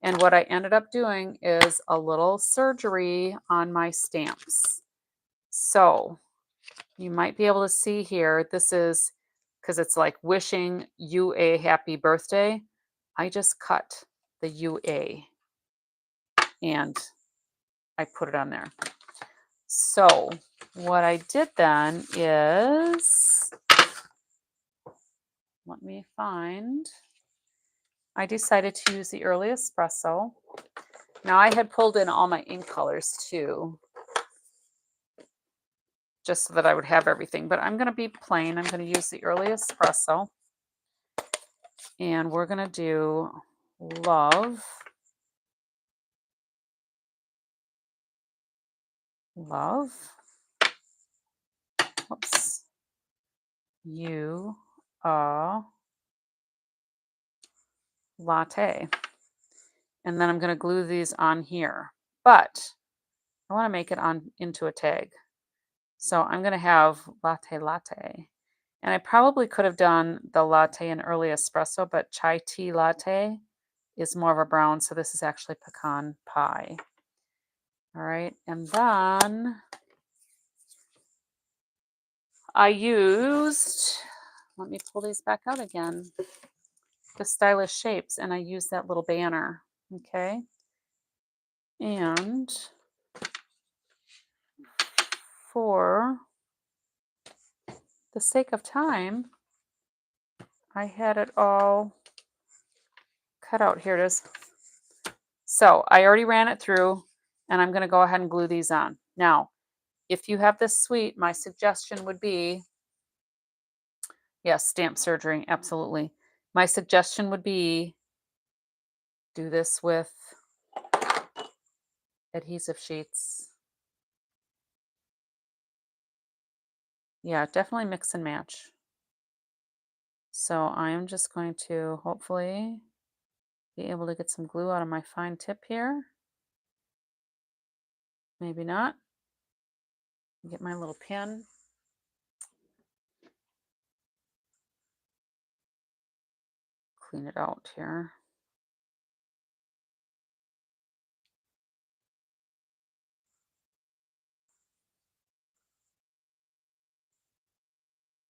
And what I ended up doing is a little surgery on my stamps. So you might be able to see here, this is because it's like wishing you a happy birthday. I just cut the UA and I put it on there. So what I did then is, let me find, I decided to use the early espresso. Now I had pulled in all my ink colors too, just so that I would have everything, but I'm going to be plain. I'm going to use the early espresso and we're going to do love, whoops, you a latte. And then I'm going to glue these on here, but I want to make it on into a tag. So I'm going to have latte. And I probably could have done the latte in early espresso, but chai tea latte is more of a brown. So this is actually pecan pie. All right. And then I used, let me pull these back out again, the stylish shapes. And I used that little banner. Okay. And for the sake of time, I had it all cut out. Here it is. So I already ran it through and I'm going to go ahead and glue these on. Now, if you have this suite, my suggestion would be, yes, stamp surgery, absolutely. My suggestion would be do this with adhesive sheets. Yeah, definitely mix and match. So I am just going to hopefully be able to get some glue out of my fine tip here. Maybe not. Get my little pin. Clean it out here.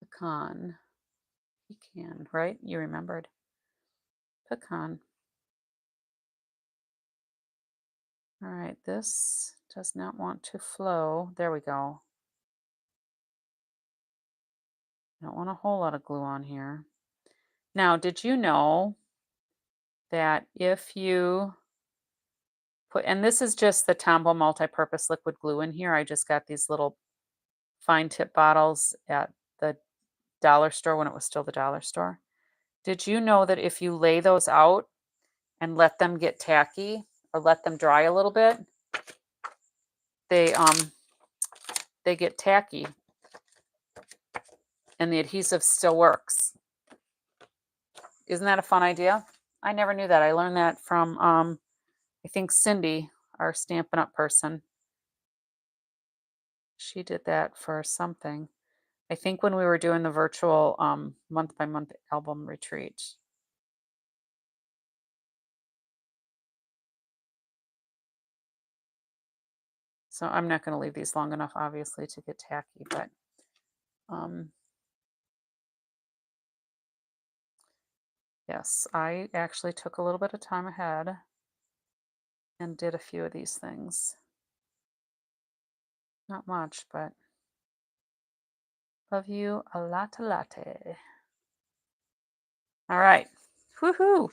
Pecan. Pecan, right? You remembered. Pecan. All right, this does not want to flow. There we go. I don't want a whole lot of glue on here. Now, did you know that if you put, and this is just the Tombow multi-purpose liquid glue in here. I just got these little fine tip bottles at the dollar store when it was still the dollar store. Did you know that if you lay those out and let them get tacky or let them dry a little bit, they get tacky and the adhesive still works. Isn't that a fun idea? I never knew that. I learned that from I think Cindy, our Stampin' Up person. She did that for something. I think when we were doing the virtual month by month album retreat. So I'm not going to leave these long enough, obviously, to get tacky, but yes, I actually took a little bit of time ahead and did a few of these things. Not much, but love you a latte latte. All right. Woohoo!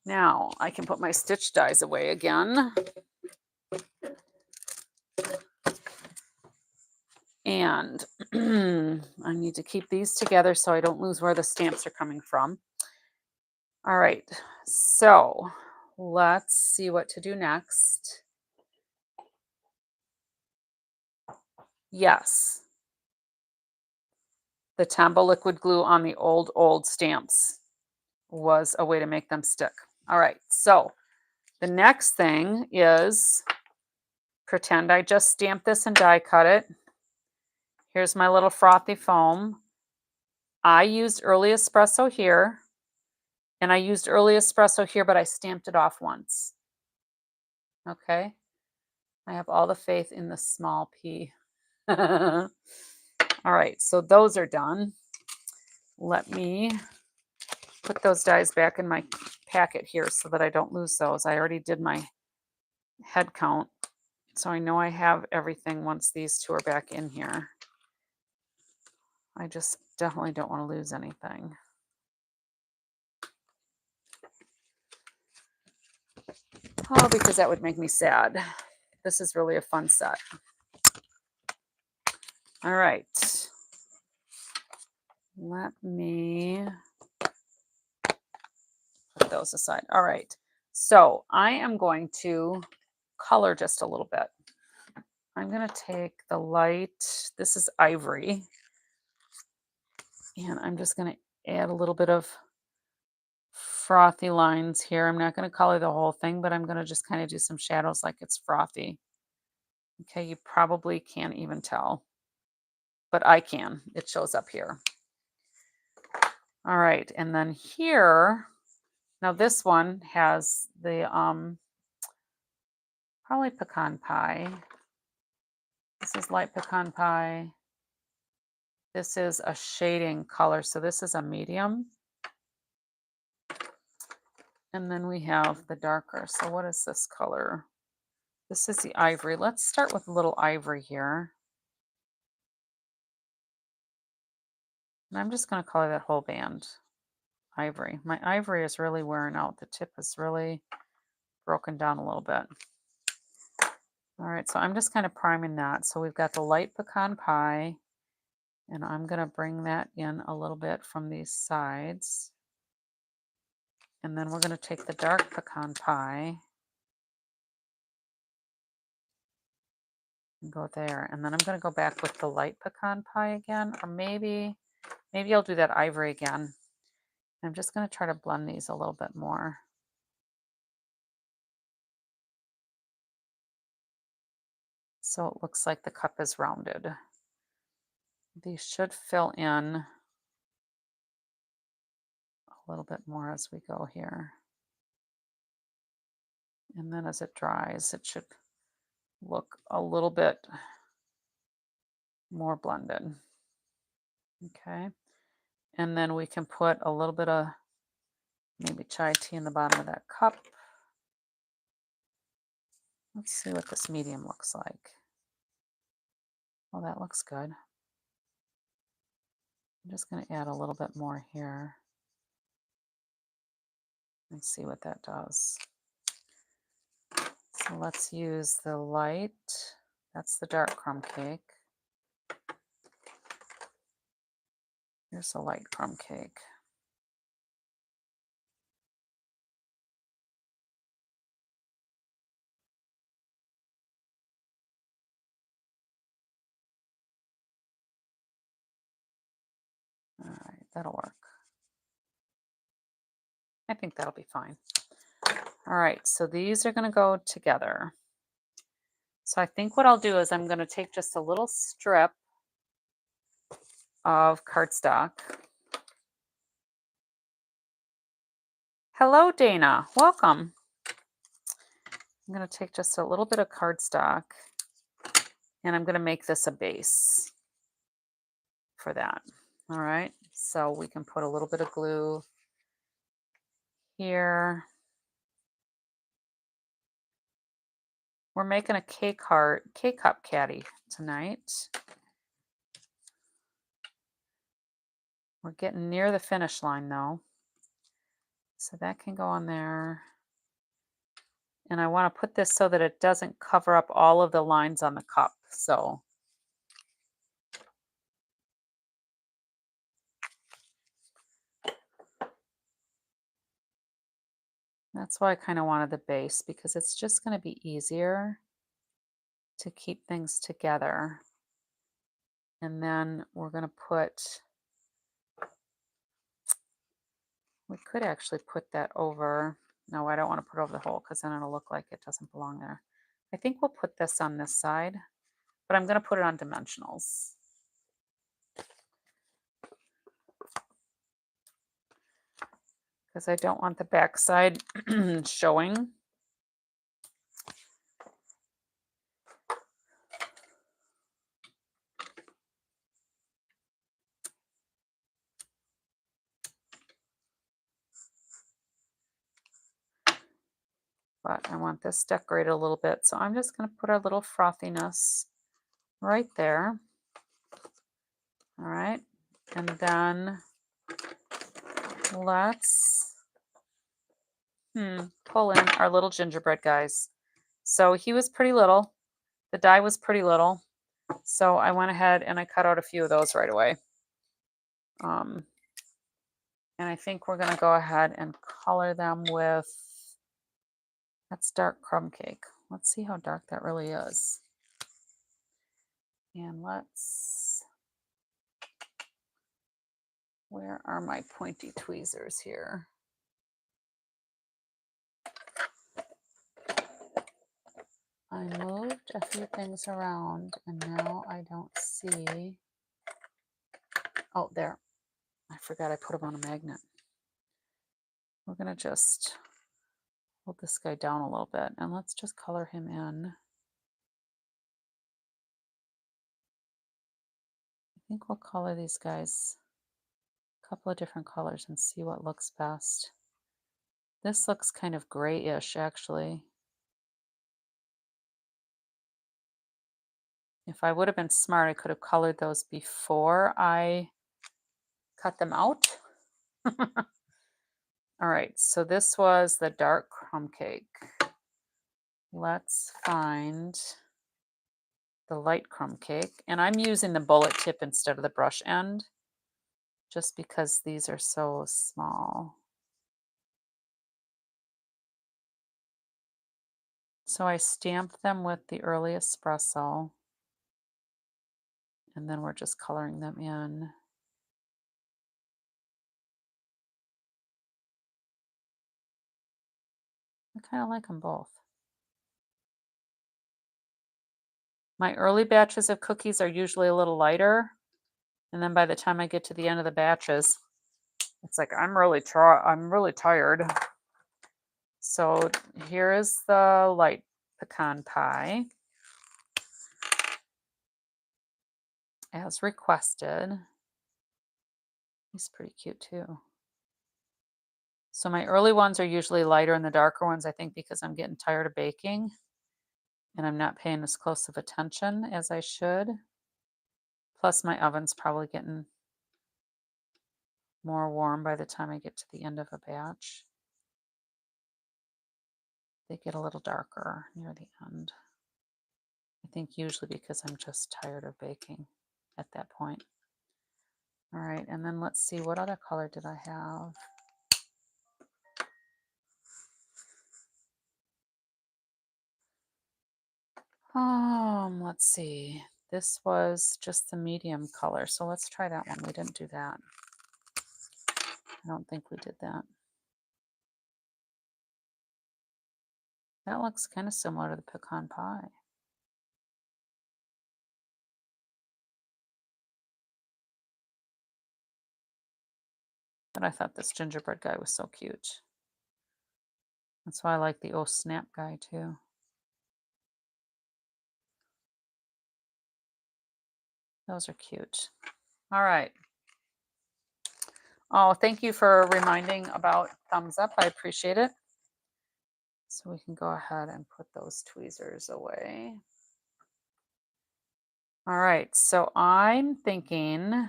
Now I can put my stitch dies away again. And I need to keep these together so I don't lose where the stamps are coming from. All right, so let's see what to do next. Yes, the Tombow liquid glue on the old stamps was a way to make them stick. All right, so the next thing is pretend I just stamped this and die cut it. Here's my little frothy foam. I used early espresso here, and I used early espresso here, but I stamped it off once. Okay, I have all the faith in the small p. All right, so those are done. Let me put those dies back in my packet here so that I don't lose those. I already did my head count, so I know I have everything once these two are back in here. I just definitely don't want to lose anything. Oh, because that would make me sad. This is really a fun set. All right. Let me put those aside. All right. So I am going to color just a little bit. I'm going to take the light, this is ivory, and I'm just going to add a little bit of frothy lines here. I'm not going to color the whole thing, but I'm going to just kind of do some shadows like it's frothy. Okay, you probably can't even tell, but I can. It shows up here. All right, and then here, now this one has the probably pecan pie. This is light pecan pie. This is a shading color, so this is a medium. And then we have the darker. So what is this color? This is the ivory. Let's start with a little ivory here. And I'm just going to color that whole band ivory. My ivory is really wearing out. The tip is really broken down a little bit. All right, so I'm just kind of priming that. So we've got the light pecan pie, and I'm going to bring that in a little bit from these sides. And then we're going to take the dark pecan pie and go there. And then I'm going to go back with the light pecan pie again, or maybe I'll do that ivory again. I'm just going to try to blend these a little bit more. So it looks like the cup is rounded. These should fill in a little bit more as we go here. And then as it dries, it should look a little bit more blended. Okay. And then we can put a little bit of maybe chai tea in the bottom of that cup. Let's see what this medium looks like. Well, that looks good. I'm just going to add a little bit more here and see what that does. So let's use the light. That's the dark crumb cake. Here's a light crumb cake. All right, that'll work. I think that'll be fine. All right, so these are going to go together. So I think what I'll do is I'm going to take just a little strip of cardstock. Hello, Dana. Welcome. I'm going to take just a little bit of cardstock and I'm going to make this a base for that. All right, so we can put a little bit of glue here. We're making a K-cup caddy tonight. We're getting near the finish line though. So that can go on there. And I want to put this so that it doesn't cover up all of the lines on the cup. So that's why I kind of wanted the base, because it's just going to be easier to keep things together. And then we're going to put, we could actually put that over. No, I don't want to put over the hole because then it'll look like it doesn't belong there. I think we'll put this on this side, but I'm going to put it on dimensionals. Because I don't want the back side showing. But I want this decorated a little bit. So I'm just going to put a little frothiness right there. All right. And then let's pull in our little gingerbread guys. So he was pretty little. The die was pretty little. So I went ahead and I cut out a few of those right away. And I think we're going to go ahead and color them with, that's dark crumb cake. Let's see how dark that really is. And let's, where are my pointy tweezers here? I moved a few things around and now I don't see. Oh, there. I forgot I put them on a magnet. We're going to just hold this guy down a little bit and let's just color him in. I think we'll color these guys a couple of different colors and see what looks best. This looks kind of grayish actually. If I would have been smart, I could have colored those before I cut them out. All right, so this was the dark crumb cake. Let's find the light crumb cake. And I'm using the bullet tip instead of the brush end, just because these are so small. So I stamped them with the early espresso. And then we're just coloring them in. I kind of like them both. My early batches of cookies are usually a little lighter. And then by the time I get to the end of the batches, it's like I'm really tired. So here is the light pecan pie as requested. He's pretty cute too. So my early ones are usually lighter and the darker ones, I think, because I'm getting tired of baking and I'm not paying as close of attention as I should. Plus my oven's probably getting more warm by the time I get to the end of a batch. They get a little darker near the end. I think usually because I'm just tired of baking at that point. All right, and then let's see, what other color did I have? Let's see. This was just the medium color, so let's try that one. We didn't do that. I don't think we did that. That looks kind of similar to the pecan pie. But I thought this gingerbread guy was so cute. That's why I like the Oh Snap guy too. Those are cute. All right. Oh, thank you for reminding about thumbs up. I appreciate it. So we can go ahead and put those tweezers away. All right, so I'm thinking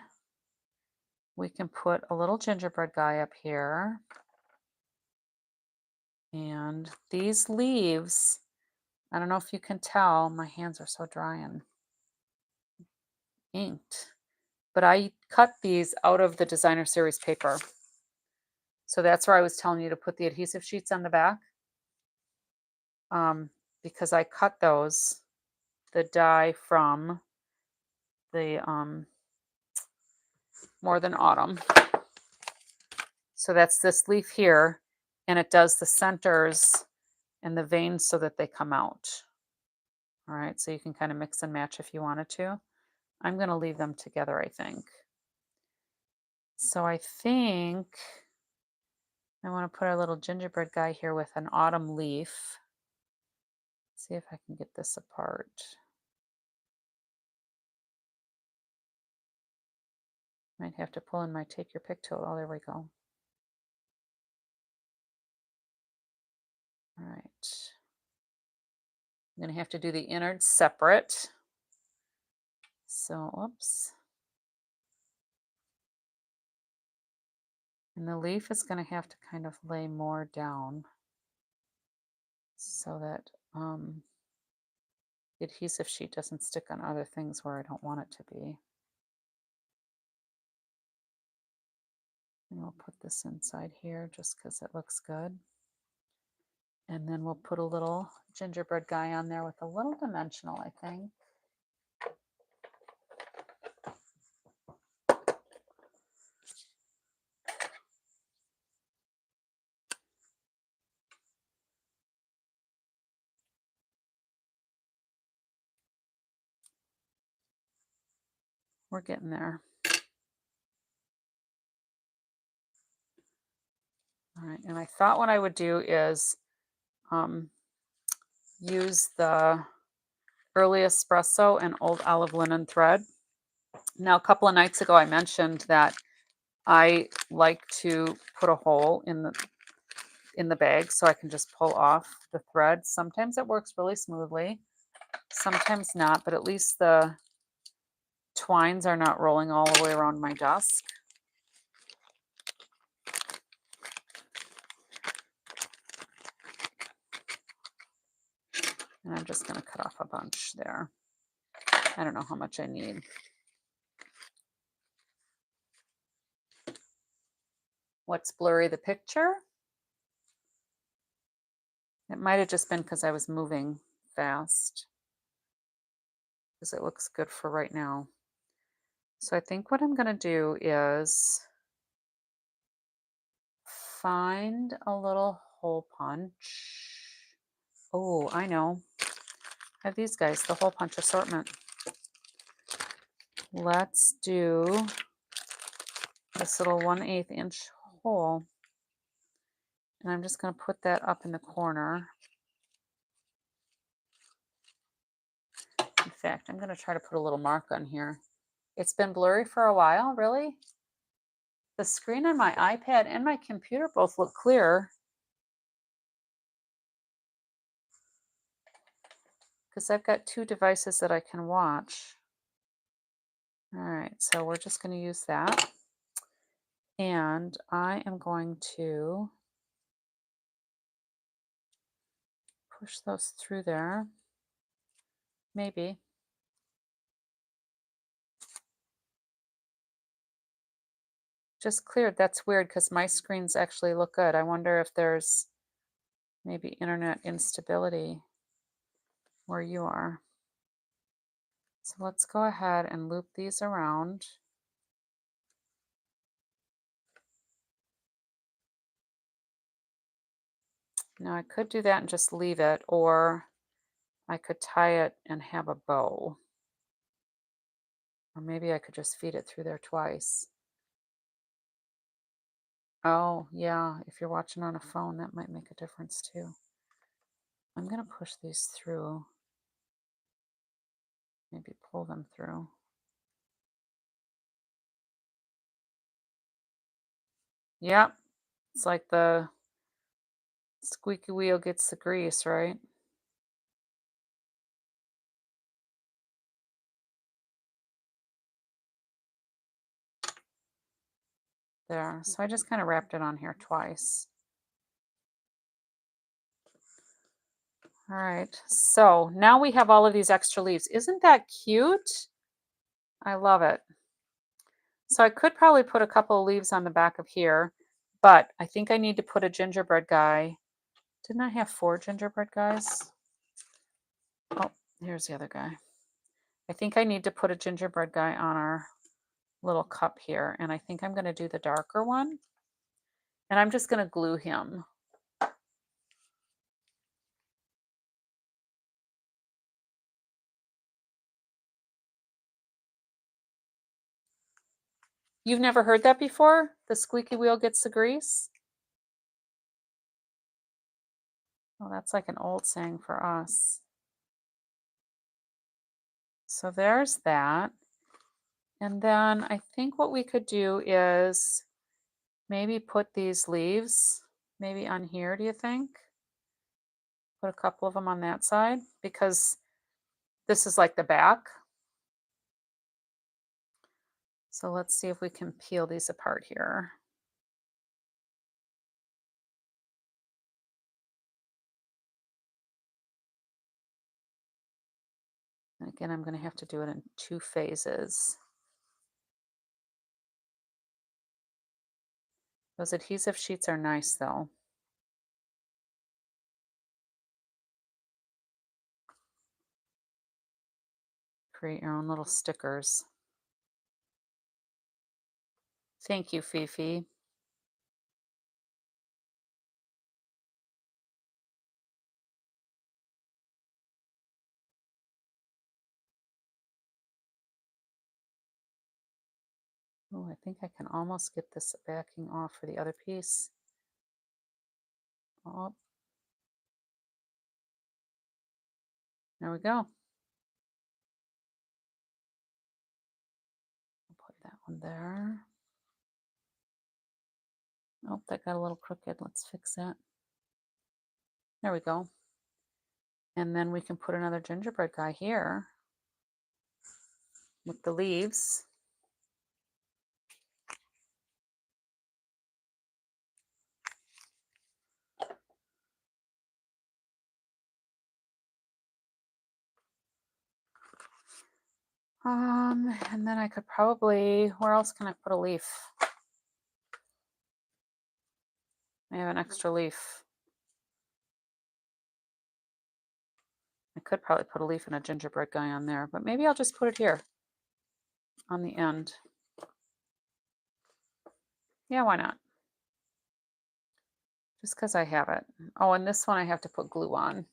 we can put a little gingerbread guy up here. And these leaves, I don't know if you can tell, my hands are so dry and inked, but I cut these out of the designer series paper. So that's where I was telling you to put the adhesive sheets on the back. Because I cut those, the die from the More Than Autumn. So that's this leaf here, and it does the centers and the veins so that they come out. All right, so you can kind of mix and match if you wanted to. I'm going to leave them together, I think. So I think I want to put our little gingerbread guy here with an autumn leaf. See if I can get this apart. Might have to pull in my take your pick tool. Oh, there we go. All right. I'm going to have to do the innards separate. So, oops. And the leaf is going to have to kind of lay more down so that the adhesive sheet doesn't stick on other things where I don't want it to be. And we'll put this inside here just because it looks good. And then we'll put a little gingerbread guy on there with a little dimensional, I think. We're getting there. All right, and I thought what I would do is use the early espresso and old olive linen thread. Now, a couple of nights ago, I mentioned that I like to put a hole in the bag so I can just pull off the thread. Sometimes it works really smoothly, sometimes not, but at least the twines are not rolling all the way around my desk. And I'm just going to cut off a bunch there. I don't know how much I need. What's blurry, the picture? It might have just been because I was moving fast, because it looks good for right now. So I think what I'm going to do is find a little hole punch. Oh, I know. I have these guys, the hole punch assortment. Let's do this little 1/8 inch hole. And I'm just going to put that up in the corner. In fact, I'm going to try to put a little mark on here. It's been blurry for a while, really? The screen on my iPad and my computer both look clear. Because I've got two devices that I can watch. All right, so we're just going to use that. And I am going to push those through there. Maybe. Just cleared. That's weird because my screens actually look good. I wonder if there's maybe internet instability where you are. So let's go ahead and loop these around. Now I could do that and just leave it, or I could tie it and have a bow. Or maybe I could just feed it through there twice. Oh, yeah, if you're watching on a phone, that might make a difference too. I'm going to push these through. Maybe pull them through. Yep. It's like the squeaky wheel gets the grease, right? There. So I just kind of wrapped it on here twice. All right. So now we have all of these extra leaves. Isn't that cute? I love it. So I could probably put a couple of leaves on the back of here, but I think I need to put a gingerbread guy. Didn't I have 4 gingerbread guys? Oh, here's the other guy. I think I need to put a gingerbread guy on our little cup here, and I think I'm going to do the darker one, and I'm just going to glue him. You've never heard that before? The squeaky wheel gets the grease? Well, that's like an old saying for us. So there's that. And then I think what we could do is maybe put these leaves maybe on here, do you think? Put a couple of them on that side because this is like the back. So let's see if we can peel these apart here. And again, I'm going to have to do it in 2 phases. Those adhesive sheets are nice though. Create your own little stickers. Thank you, Fifi. Oh, I think I can almost get this backing off for the other piece. Oh, there we go. I'll put that one there. Oh, that got a little crooked. Let's fix that. There we go. And then we can put another gingerbread guy here with the leaves. And then I could probably, where else can I put a leaf? I have an extra leaf. I could probably put a leaf and a gingerbread guy on there, but maybe I'll just put it here on the end. Yeah, why not? Just because I have it. Oh, and this one I have to put glue on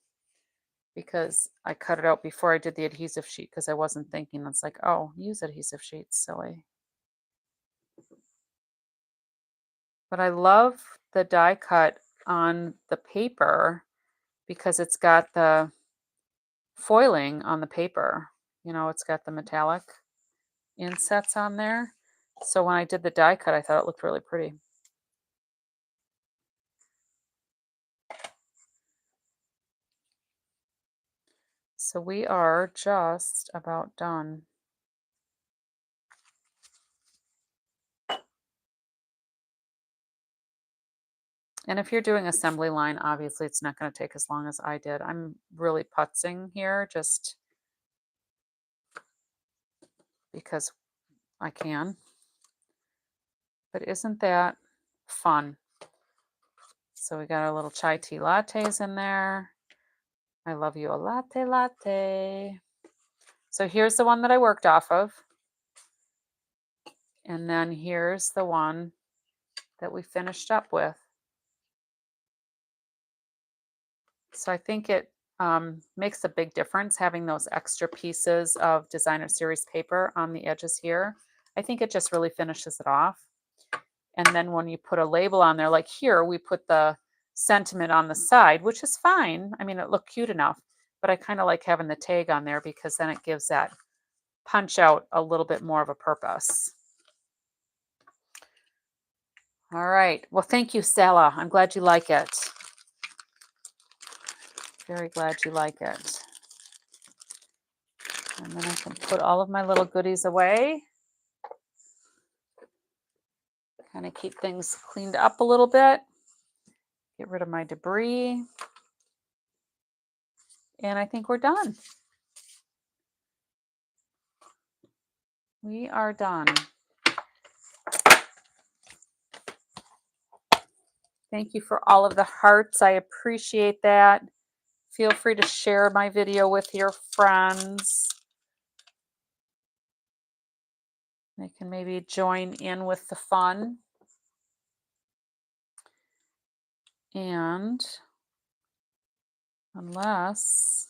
because I cut it out before I did the adhesive sheet because I wasn't thinking. It's like, oh, use adhesive sheets, silly. But I love the die cut on the paper because it's got the foiling on the paper. You know, it's got the metallic insets on there. So when I did the die cut, I thought it looked really pretty. So we are just about done. And if you're doing assembly line, obviously it's not going to take as long as I did. I'm really putzing here just because I can. But isn't that fun? So we got our little chai tea lattes in there. I love you a latte latte. So here's the one that I worked off of. And then here's the one that we finished up with. So I think it makes a big difference having those extra pieces of designer series paper on the edges here. I think it just really finishes it off. And then when you put a label on there, like here, we put the sentiment on the side, which is fine. I mean, it looked cute enough, but I kind of like having the tag on there because then it gives that punch out a little bit more of a purpose. All right. Well, thank you, Stella. I'm glad you like it. Very glad you like it. And then I can put all of my little goodies away. Kind of keep things cleaned up a little bit. Get rid of my debris. And I think we're done. We are done. Thank you for all of the hearts. I appreciate that. Feel free to share my video with your friends. They can maybe join in with the fun. And unless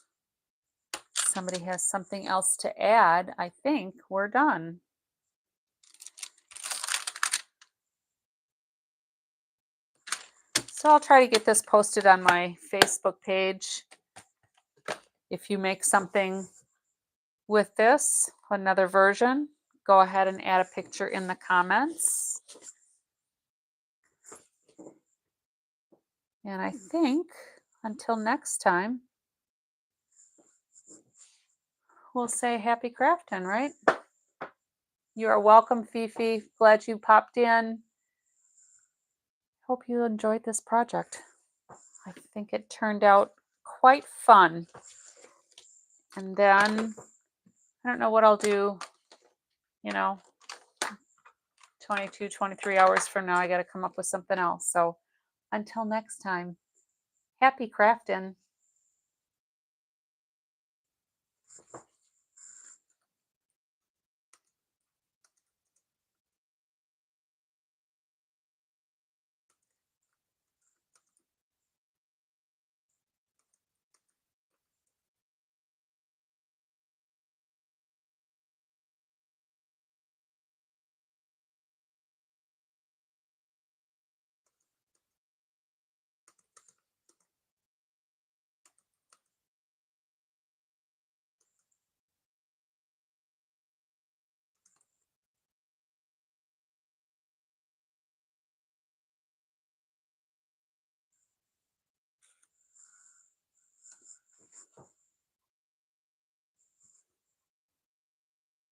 somebody has something else to add, I think we're done. So I'll try to get this posted on my Facebook page. If you make something with this, another version, go ahead and add a picture in the comments. And I think until next time, we'll say happy crafting, right? You are welcome, Fifi. Glad you popped in. Hope you enjoyed this project. I think it turned out quite fun. And then I don't know what I'll do, 22, 23 hours from now, I got to come up with something else. So until next time, happy crafting.